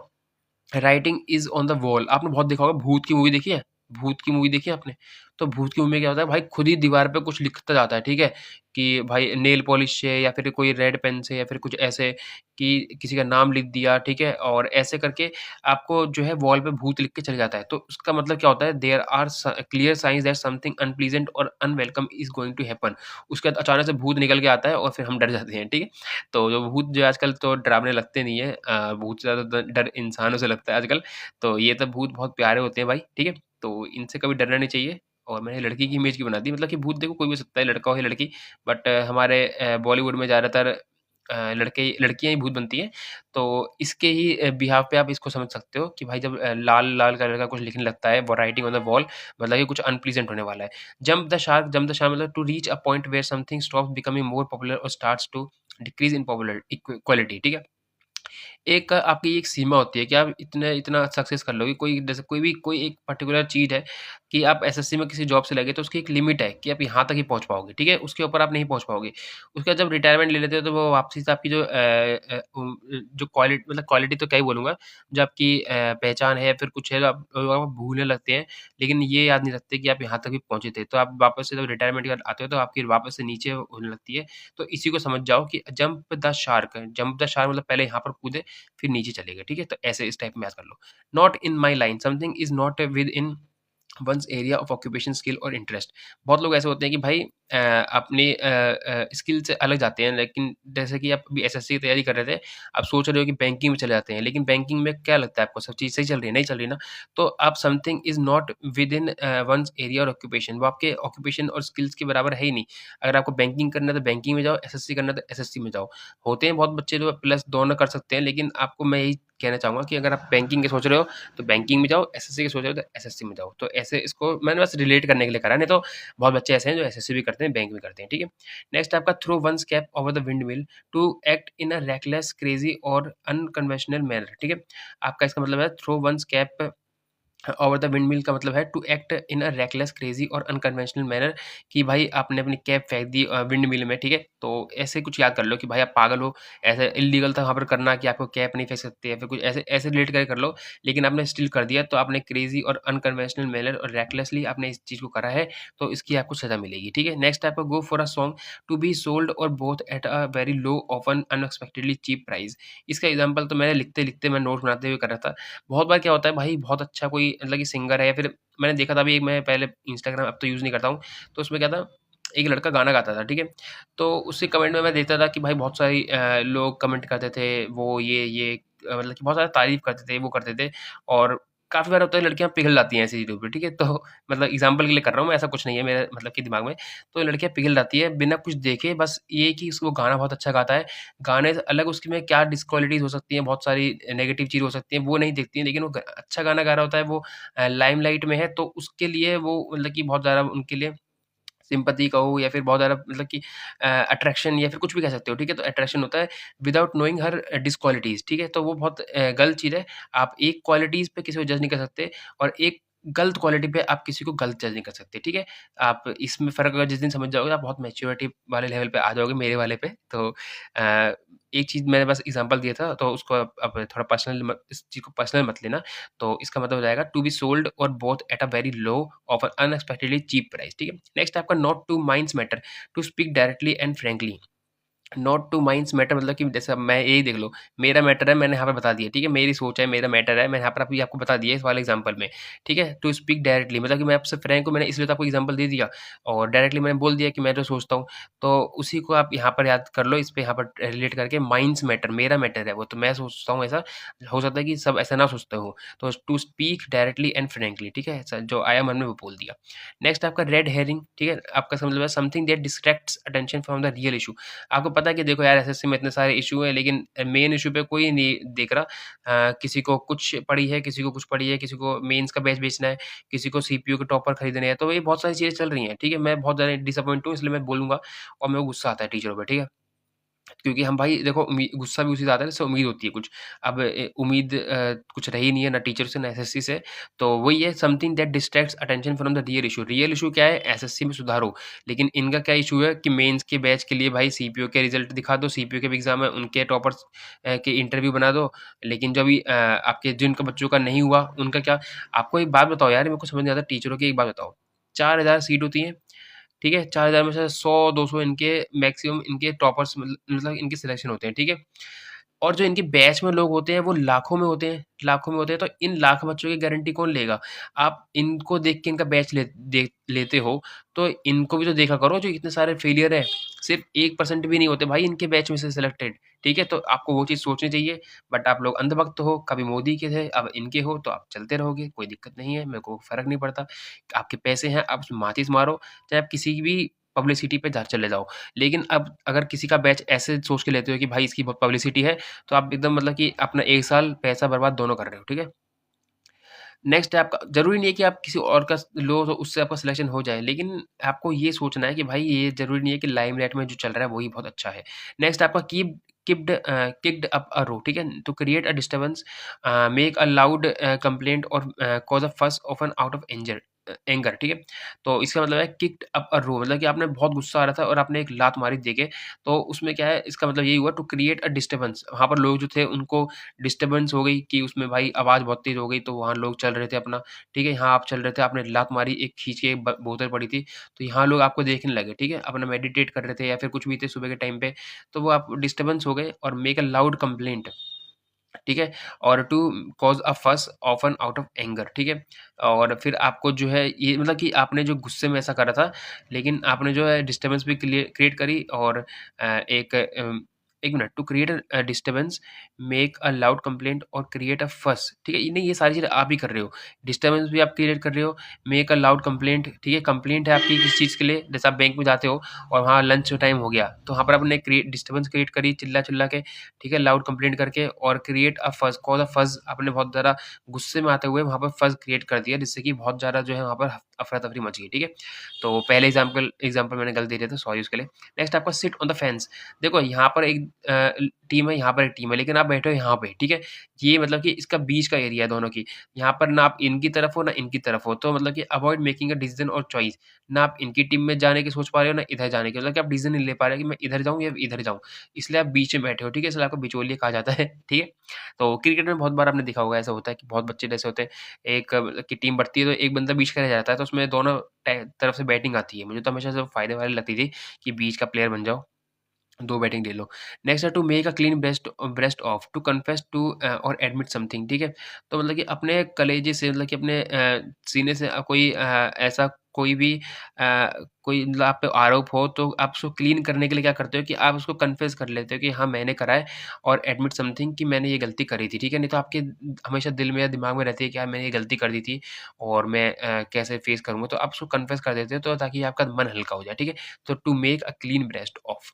writing is on the wall, आपने बहुत देखा होगा, भूत की मूवी देखी है? भूत की मूवी देखी है आपने? तो भूत की मूवी में क्या होता है, भाई खुद ही दीवार पे कुछ लिखता जाता है, ठीक है? कि भाई नेल पॉलिश से या फिर कोई रेड पेन से या फिर कुछ ऐसे कि किसी का नाम लिख दिया, ठीक है? और ऐसे करके आपको जो है वॉल पे भूत लिख के चले जाता है। तो उसका मतलब क्या होता है, there are clear signs that something unpleasant और unwelcome is going to happen. उसके बाद अचानक से भूत निकल के आता है और फिर हम डर जाते हैं, ठीक है? तो जो भूत जो है आजकल तो डरावने लगते नहीं है, भूत से ज़्यादा डर इंसानों से लगता है आजकल। तो ये तो भूत बहुत प्यारे होते हैं भाई, ठीक है? तो इनसे कभी डरना नहीं चाहिए। और मैंने लड़की की इमेज क्यों बना दी, मतलब कि भूत देखो कोई भी हो सकता है, लड़का हो या लड़की, बट हमारे बॉलीवुड में ज़्यादातर लड़के लड़कियाँ ही भूत बनती हैं। तो इसके ही बिहाफ़ पे आप इसको समझ सकते हो कि भाई जब लाल-लाल कलर का कुछ लिखने लगता है, वो राइटिंग ऑन द वॉल, मतलब कि कुछ अनप्लीज़ेंट होने वाला है। जंप द शार्क मतलब to reach a point where something stops becoming more popular और starts to decrease in popular quality, ठीक है? एक आपकी एक सीमा होती है कि आप इतने इतना सक्सेस कर लोगे, कोई जैसे कोई एक पर्टिकुलर चीज़ है कि आप एसएससी में किसी जॉब से लगे तो उसकी एक लिमिट है कि आप यहाँ तक ही पहुँच पाओगे, ठीक है? उसके ऊपर आप नहीं पहुँच पाओगे। उसके बाद जब रिटायरमेंट ले लेते हो तो वो वापसी से आपकी जो जो क्वालिटी तो क्या ही बोलूँगा, जो आपकी पहचान है या फिर कुछ है जो आप भूलने लगते हैं, लेकिन ये याद नहीं रखते कि आप यहाँ तक भी पहुँचे थे। तो आप वापस से जब रिटायरमेंट के बाद आते हो तो आपकी वापस से नीचे होने लगती है। तो इसी को समझ जाओ कि जंप द शार्क मतलब पहले यहाँ पर कूदे फिर नीचे चले गए, ठीक है? तो ऐसे इस टाइप में याद कर लो। Not in my line, something is not within one's area of occupation skill और इंटरेस्ट। बहुत लोग ऐसे होते हैं कि भाई अपनी स्किल से अलग जाते हैं, लेकिन जैसे कि आप अभी एसएससी की तैयारी कर रहे थे, आप सोच रहे हो कि बैंकिंग में चले जाते हैं, लेकिन बैंकिंग में क्या लगता है आपको, सब चीज़ सही चल रही है? नहीं चल रही ना। तो आप something is not within one's area और ऑक्यूपेशन, वो आपके ऑक्यूपेशन और स्किल्स के बराबर है ही नहीं। अगर आपको बैंकिंग करना है तो बैंकिंग में जाओ, एसएससी करना है तो एसएससी में जाओ। होते हैं बहुत बच्चे जो प्लस दोनों कर सकते हैं, लेकिन आपको मैं यही कहना चाहूँगा कि अगर आप बैंकिंग के सोच रहे हो तो बैंकिंग में जाओ, एसएससी की सोच रहे हो तो एसएससी में जाओ। तो ऐसे इसको मैंने बस रिलेट करने के लिए करा, नहीं तो बहुत बच्चे ऐसे हैं जो एसएससी भी करते हैं, बैंक भी करते हैं, ठीक है? नेक्स्ट आपका throw one's cap over the windmill to act in a reckless, crazy और अनकन्वेंशनल मैनर, ठीक है? आपका इसका मतलब है throw one's cap over the windmill का मतलब है to act in a reckless, crazy और अनकन्वेंशनल मैनर, कि भाई आपने अपनी कैप फेंक दी विंडमिल में, ठीक है? तो ऐसे कुछ याद कर लो कि भाई आप पागल हो, ऐसे इल्लीगल था वहाँ पर करना कि आपको कैप नहीं फेंक सकते या फिर कुछ ऐसे ऐसे रिलेट करके कर लो, लेकिन आपने स्टिल कर दिया तो आपने क्रेज़ी और अनकन्वेंशनल मैनर और रेकलेसली आपने इस चीज़ को करा है, तो इसकी आपको सज़ा मिलेगी, ठीक है? नेक्स्ट आपका go for a song to be sold और both at a very low often unexpectedly cheap price. इसका एग्ज़ाम्पल तो मैंने लिखते-लिखते मैं नोट बनाते हुए कर रहा था। बहुत बार क्या होता है भाई, बहुत अच्छा कोई मतलब कि सिंगर है या फिर मैंने देखा था अभी, मैं पहले इंस्टाग्राम अब तो यूज़ नहीं करता हूँ, तो उसमें क्या था, एक लड़का गाना गाता था, ठीक है? तो उसके कमेंट में मैं देखता था कि भाई बहुत सारी लोग कमेंट करते थे, वो ये मतलब कि बहुत ज़्यादा तारीफ़ करते थे, वो करते थे और काफ़ी बार होता है लड़कियाँ पिघल जाती हैं ऐसी चीज़ों पे, ठीक है? तो मतलब एग्ज़ाम्पल के लिए कर रहा हूँ मैं, ऐसा कुछ नहीं है मेरे मतलब कि दिमाग में। तो लड़कियाँ पिघल जाती है बिना कुछ देखे, बस ये कि उसको गाना बहुत अच्छा गाता है। गाने से अलग उसके में क्या डिसक्वालिटीज़ हो सकती हैं, बहुत सारी नेगेटिव चीज़ हो सकती हैं, वो नहीं दिखती हैं, लेकिन वो ग अच्छा गाना गा रहा होता है, वो लाइमलाइट में है, तो उसके लिए वो मतलब कि बहुत ज़्यादा उनके लिए सिम्पैथी कहो या फिर बहुत ज़्यादा मतलब कि अट्रैक्शन या फिर कुछ भी कह सकते हो, ठीक है? तो अट्रैक्शन होता है विदाउट नोइंग हर डिसक्वालिटीज़, ठीक है? तो वो बहुत गलत चीज़ है। आप एक क्वालिटीज़ पे किसी को जज नहीं कर सकते और एक गलत क्वालिटी पे आप किसी को गलत जज नहीं कर सकते, ठीक है? आप इसमें फ़र्क अगर जिस दिन समझ जाओगे, आप बहुत मैच्योरिटी वाले लेवल पे आ जाओगे, मेरे वाले पे। तो एक चीज़ मैंने बस एग्ज़ाम्पल दिया था, तो उसको अब थोड़ा पर्सनल मत इस चीज़ को पर्सनल मत लेना। तो इसका मतलब हो जाएगा टू बी सोल्ड और both at a very low of an unexpectedly cheap price, ठीक है? नेक्स्ट आपका not to minds matter, to speak directly and frankly. Not to minds matter मतलब कि जैसे अब मैं यही देख लो, मेरा मैटर है मैंने यहाँ पे बता दिया, ठीक है? मेरी सोच है, मेरा मैटर है, मैंने यहाँ पर अभी आपको बता दिया इस वाले एग्ज़ाम्पल में, ठीक है? टू स्पीक डायरेक्टली मतलब कि मैं आपसे फ्रैंक हूँ, मैंने इसलिए तो आपको एग्ज़ाम्पल दे दिया और डायरेक्टली मैंने बोल दिया कि मैं जो सोचता हूँ, तो उसी को आप यहाँ पर याद कर लो, इस पे यहाँ पर रिलेट करके माइंड्स मैटर, मेरा मैटर है वो, तो मैं सोचता हूँ ऐसा, हो सकता है कि सब ऐसा ना सोचते हों। तो to speak directly and frankly, ठीक है? स जो आया मन में वो बोल दिया। नेक्स्ट आपका रेड हेरिंग, ठीक है? आपका इसका मतलब है something that distracts attention from the real issue. आपको पता है कि देखो यार एसएससी में इतने सारे इश्यू हैं लेकिन मेन इश्यू पे कोई नहीं देख रहा। किसी को कुछ पड़ी है, किसी को कुछ पड़ी है, किसी को मेंस का बैच बेचना है, किसी को सीपीयू के टॉपर खरीदने हैं, तो ये बहुत सारी चीज़ें चल रही हैं, ठीक है? मैं बहुत ज़्यादा डिसअपॉइंट हूँ इसलिए मैं बोलूँगा और मेरे को गुस्सा आता है टीचरों पे, ठीक है? क्योंकि हम भाई देखो गुस्सा भी उसी से आता है जिससे उम्मीद होती है कुछ। अब उम्मीद कुछ रही नहीं है ना टीचर से ना एसएससी से, तो वही है something that distracts attention from the real issue. Real issue क्या है? एसएससी में सुधार हो। लेकिन इनका क्या इश्यू है कि मेंस के बैच के लिए भाई सीपीओ के रिजल्ट दिखा दो, सीपीओ के भी एग्ज़ाम है, उनके टॉपर्स के इंटरव्यू बना दो। लेकिन जो अभी आपके जिनका बच्चों का नहीं हुआ, उनका क्या? आपको एक बात बताओ यार, मेरे को समझ नहीं आता टीचरों की एक बात बताओ, 4000 सीट होती है, ठीक है? 4000 में से 100-200 इनके मैक्सिमम इनके टॉपर्स मतलब इनके सिलेक्शन होते हैं, ठीक है? और जो इनके बैच में लोग होते हैं वो लाखों में होते हैं, लाखों में होते हैं, तो इन लाख बच्चों की गारंटी कौन लेगा? आप इनको देख के इनका बैच लेते हो, तो इनको भी तो देखा करो जो इतने सारे फेलियर हैं, सिर्फ़ 1% भी नहीं होते भाई इनके बैच में से सिलेक्टेड, ठीक है? तो आपको वो चीज़ सोचनी चाहिए, बट आप लोग अंधभक्त हो, कभी मोदी के थे, अब इनके हो, तो आप चलते रहोगे, कोई दिक्कत नहीं है, मेरे को फ़र्क नहीं पड़ता। आपके पैसे हैं, आप उसमें माचिस मारो, चाहे आप किसी की भी पब्लिसिटी पे चले जाओ। लेकिन अब अगर किसी का बैच ऐसे सोच के लेते हो कि भाई इसकी बहुत पब्लिसिटी है, तो आप एकदम मतलब कि अपना 1 साल पैसा बर्बाद दोनों कर रहे हो, ठीक है? नेक्स्ट है आपका ज़रूरी नहीं है कि आप किसी और का लो तो उससे आपका सिलेक्शन हो जाए, लेकिन आपको ये सोचना है कि भाई ये ज़रूरी नहीं है कि लाइमलाइट में जो चल रहा है वही बहुत अच्छा है। नेक्स्ट आपका किक्ड अप अ रो, ठीक है? To create a disturbance, make a loud complaint और cause a fuss often out of anger, ठीक है? तो इसका मतलब है किक्ड अप अ रो मतलब कि आपने बहुत गुस्सा आ रहा था और आपने एक लात मारी दे के, तो उसमें क्या है इसका मतलब यही हुआ टू क्रिएट अ डिस्टर्बेंस, वहाँ पर लोग जो थे उनको डिस्टर्बेंस हो गई कि उसमें भाई आवाज़ बहुत तेज़ हो गई, तो वहाँ लोग चल रहे थे अपना, ठीक है? यहाँ आप चल रहे थे, आपने लात मारी, एक खींच के ब बोतल पड़ी थी, तो यहाँ लोग आपको देखने लगे, ठीक है? अपना मेडिटेट कर रहे थे या फिर कुछ भी थे सुबह के टाइम पे, तो वो आप डिस्टर्बेंस हो गए और मेक अ लाउड कंप्लेंट, ठीक है? और टू कॉज़ अ फस ऑफ़न आउट ऑफ एंगर, ठीक है? और फिर आपको जो है ये मतलब कि आपने जो गुस्से में ऐसा करा था, लेकिन आपने जो है डिस्टर्बेंस भी क्रिएट करी और एक 1 minute to create disturbance, make a loud complaint और क्रिएट अ फस, ठीक है? ये नहीं ये सारी चीज़ें आप ही कर रहे हो। डिस्टर्बेंस भी आप क्रिएट कर रहे हो, मेक अ लाउड कंप्लेंट, ठीक है? कंप्लेंट है आपकी किस चीज़ के लिए? जैसे आप बैंक में जाते हो और वहाँ लंच टाइम हो गया, तो वहाँ पर आपने डिस्टर्बेंस क्रिएट करी चिल्ला-चिल्ला के, ठीक है? लाउड कंप्लेंट करके और क्रिएट अ फज़ कॉज़ अ फज़ आपने बहुत ज़्यादा गुस्से में आते हुए वहाँ पर फज़ क्रिएट कर दिया जिससे कि बहुत ज़्यादा जो है वहाँ पर अफ़रा-तफ़री मच गई, ठीक है? तो पहले एग्ज़ाम्पल मैंने गलत दे दिया था, सॉरी उसके लिए। नेक्स्ट आपका सिट ऑन द फेंस। देखो यहाँ पर एक टीम है, यहाँ पर एक टीम है, लेकिन आप बैठे हो यहाँ पे, ठीक है? ये मतलब कि इसका बीच का एरिया है दोनों की। यहाँ पर ना आप इनकी तरफ हो, ना इनकी तरफ हो, तो मतलब कि अवॉइड मेकिंग अ डिसीज़न और चॉइस। ना आप इनकी टीम में जाने की सोच पा रहे हो, ना इधर जाने की, मतलब कि आप डिसीज़न नहीं ले पा रहे कि मैं इधर जाऊँ या इधर जाऊँ। इसलिए आप बीच में बैठे हो, ठीक है? इसलिए आपको बिचौलिया कहा जाता है, ठीक है? तो क्रिकेट में बहुत बार आपने देखा होगा ऐसा होता है कि बहुत बच्चे जैसे होते हैं, एक मतलब कि टीम बढ़ती है तो एक बंदा बीच का रह जाता है, तो उसमें दोनों तरफ से बैटिंग आती है। मुझे तो हमेशा से फ़ायदे वाली लगती थी कि बीच का प्लेयर बन जाओ। 2 बैटिंग ले लो। नेक्स्ट है to make a clean breast of, to confess to और एडमिट समथिंग, ठीक है? तो मतलब कि अपने कलेजे से मतलब कि अपने सीने से कोई ऐसा कोई भी कोई मतलब आप पे आरोप हो तो आप उसको क्लीन करने के लिए क्या करते हो कि आप उसको कन्फेस कर लेते हो कि हाँ, मैंने करा है और एडमिट समथिंग कि मैंने ये गलती करी थी, ठीक है? नहीं तो आपके हमेशा दिल में या दिमाग में रहती है कि यार मैंने ये गलती कर दी थी और मैं कैसे फेस करूँगा? तो आप उसको कन्फेस कर देते हो तो ताकि आपका मन हल्का हो जाए, ठीक है? तो to make a clean breast of.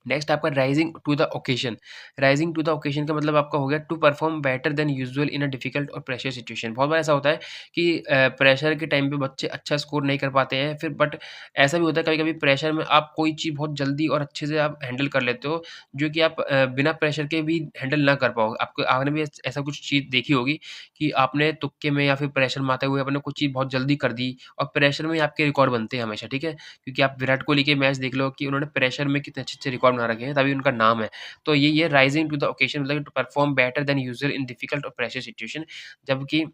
Next आपका rising to the occasion. Rising to the occasion का मतलब आपका हो गया to perform better than usual in a difficult और प्रेशर सिचुएशन। बहुत बार ऐसा होता है कि प्रेशर के टाइम पे बच्चे अच्छा स्कोर नहीं कर पाते हैं, फिर बट ऐसा भी होता है कभी-कभी प्रेशर में आप कोई चीज़ बहुत जल्दी और अच्छे से आप हैंडल कर लेते हो, जो कि आप बिना प्रेशर के भी हैंडल ना कर पाओ। आपको आपने भी ऐसा कुछ चीज़ देखी होगी कि आपने तुक्के में या फिर प्रेशर में आते हुए आपने कुछ चीज़ बहुत जल्दी कर दी और प्रेशर में ही आपके रिकॉर्ड बनते हैं हमेशा, ठीक है? क्योंकि आप विराट कोहली के मैच देख लो कि उन्होंने प्रेशर में कितने अच्छे-अच्छे रिकॉर्ड बना रखे हैं, तभी उनका नाम है। तो यही है राइजिंग टू द ओकेशन मतलब to perform better than usual in difficult और प्रेशर सिचुएशन जबकि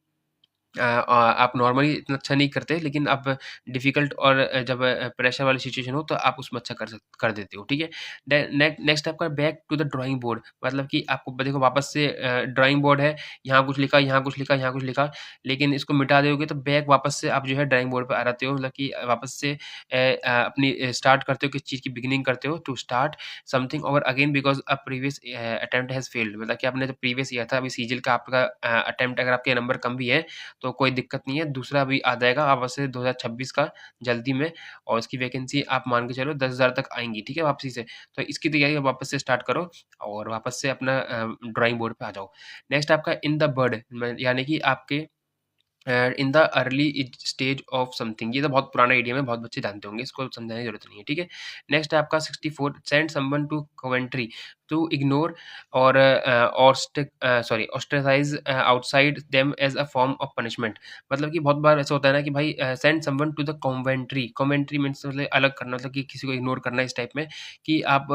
आप नॉर्मली इतना अच्छा नहीं करते लेकिन आप डिफ़िकल्ट और जब प्रेशर वाली सिचुएशन हो तो आप उसमें अच्छा कर देते हो, ठीक है? डे नेक्स्ट आपका back to the drawing board मतलब कि आपको देखो वापस से ड्राइंग बोर्ड है, यहाँ कुछ लिखा, यहाँ कुछ लिखा, यहाँ कुछ लिखा, लेकिन इसको मिटा दोगे तो बैक वापस से आप जो है ड्राइंग बोर्ड पे आ जाते हो मतलब कि वापस से अपनी स्टार्ट करते हो किस चीज़ की बिगिनिंग करते हो to start something over again because a previous attempt has failed मतलब कि आपने जो प्रीवियस ईयर था अभी सीजीएल का आपका अटेम्प्ट अगर आपके नंबर कम भी है तो कोई दिक्कत नहीं है, दूसरा भी आ जाएगा वापस से 2026 का जल्दी में और इसकी वैकेंसी आप मान के चलो 10,000 तक आएँगी, ठीक है? वापसी से। तो इसकी तैयारी आप वापस से स्टार्ट करो और वापस से अपना ड्राइंग बोर्ड पे आ जाओ। नेक्स्ट आपका इन द बड म यानी कि आपके in the early stage of something ये तो बहुत पुराना इडियम है, बहुत बच्चे जानते होंगे, इसको समझाने की ज़रूरत नहीं है, ठीक है? नेक्स्ट है आपका 64 send someone to Coventry to ignore और ostracise outside them as a form of punishment मतलब कि बहुत बार ऐसा होता है ना कि भाई send someone to the Coventry Coventry means मतलब अलग करना मतलब कि किसी को इग्नोर करना इस टाइप में कि आप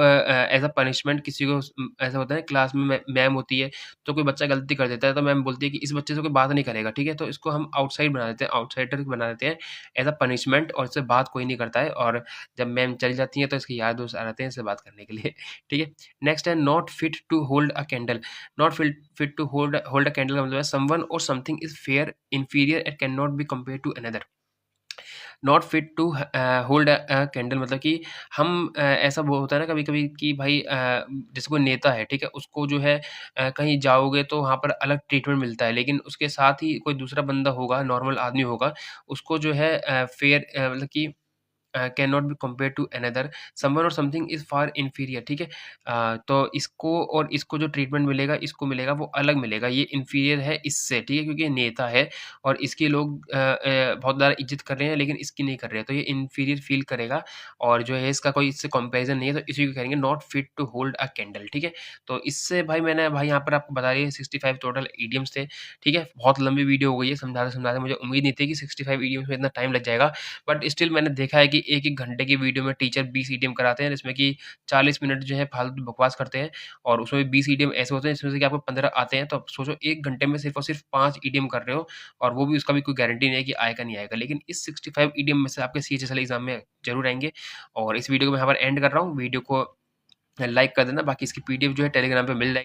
एज़ अ पनिशमेंट किसी को ऐसा होता है क्लास में मैम होती है तो कोई बच्चा गलती कर देता है तो मैम बोलती है कि इस बच्चे से कोई बात नहीं करेगा, ठीक है? तो इसको हम आउटसाइड बना देते हैं, आउटसाइडर बना देते हैं एज़ अ पनिशमेंट और इससे बात कोई नहीं करता है और जब मैम चली जाती हैं तो इसके यार दोस्त आ जाते हैं इससे बात करने के लिए, ठीक है? नेक्स्ट है not fit to hold a candle, not fit to hold a candle का मतलब है समवन और something is fair, inferior and can not be compared to another. Not fit to hold a candle मतलब कि हम ऐसा वो होता है ना कभी-कभी कि भाई जैसे कोई नेता है, ठीक है? उसको जो है कहीं जाओगे तो वहाँ पर अलग ट्रीटमेंट मिलता है, लेकिन उसके साथ ही कोई दूसरा बंदा होगा, नॉर्मल आदमी होगा, उसको जो है फेयर मतलब कि can not be compared to another someone और समथिंग इज़ फार इंफीरियर ठीक है? तो इसको और इसको जो ट्रीटमेंट मिलेगा, इसको मिलेगा वो अलग मिलेगा, ये इंफीरियर है इससे, ठीक है? क्योंकि ये नेता है और इसकी लोग बहुत ज़्यादा इज़्ज़त कर रहे हैं लेकिन इसकी नहीं कर रहे हैं, तो ये इंफीरियर फ़ील करेगा और जो है इसका कोई इससे कंपैरिज़न नहीं है, तो इसी को कहेंगे not fit to hold a candle ठीक है? तो इससे भाई मैंने भाई यहाँ पर आपको बता दिए 65 टोटल इडियम्स थे, ठीक है? बहुत लंबी वीडियो हो गई है, समझाते-समझाते मुझे उम्मीद नहीं थी कि 65 इडियम्स में इतना टाइम लग जाएगा। बट स्टिल मैंने देखा है कि 1-1 घंटे की वीडियो में टीचर 20 ईडीएम कराते हैं जिसमें कि 40 मिनट जो है फालतू बकवास करते हैं और उसमें भी 20 ईडीएम ऐसे होते हैं जिसमें से कि आपको 15 आते हैं तो आप सोचो 1 घंटे में सिर्फ़ और सिर्फ़ 5 ईडीएम कर रहे हो और वो भी उसका भी कोई गारंटी नहीं है कि आएगा नहीं आएगा। लेकिन इस 65 ईडीएम में से आपके सीएचएसएल एग्ज़ाम में ज़रूर आएँगे और इस वीडियो को मैं यहाँ पर एंड कर रहा हूँ। वीडियो को लाइक कर देना बाकी इसकी पीडीएफ जो है टेलीग्राम पे मिल जाएगी।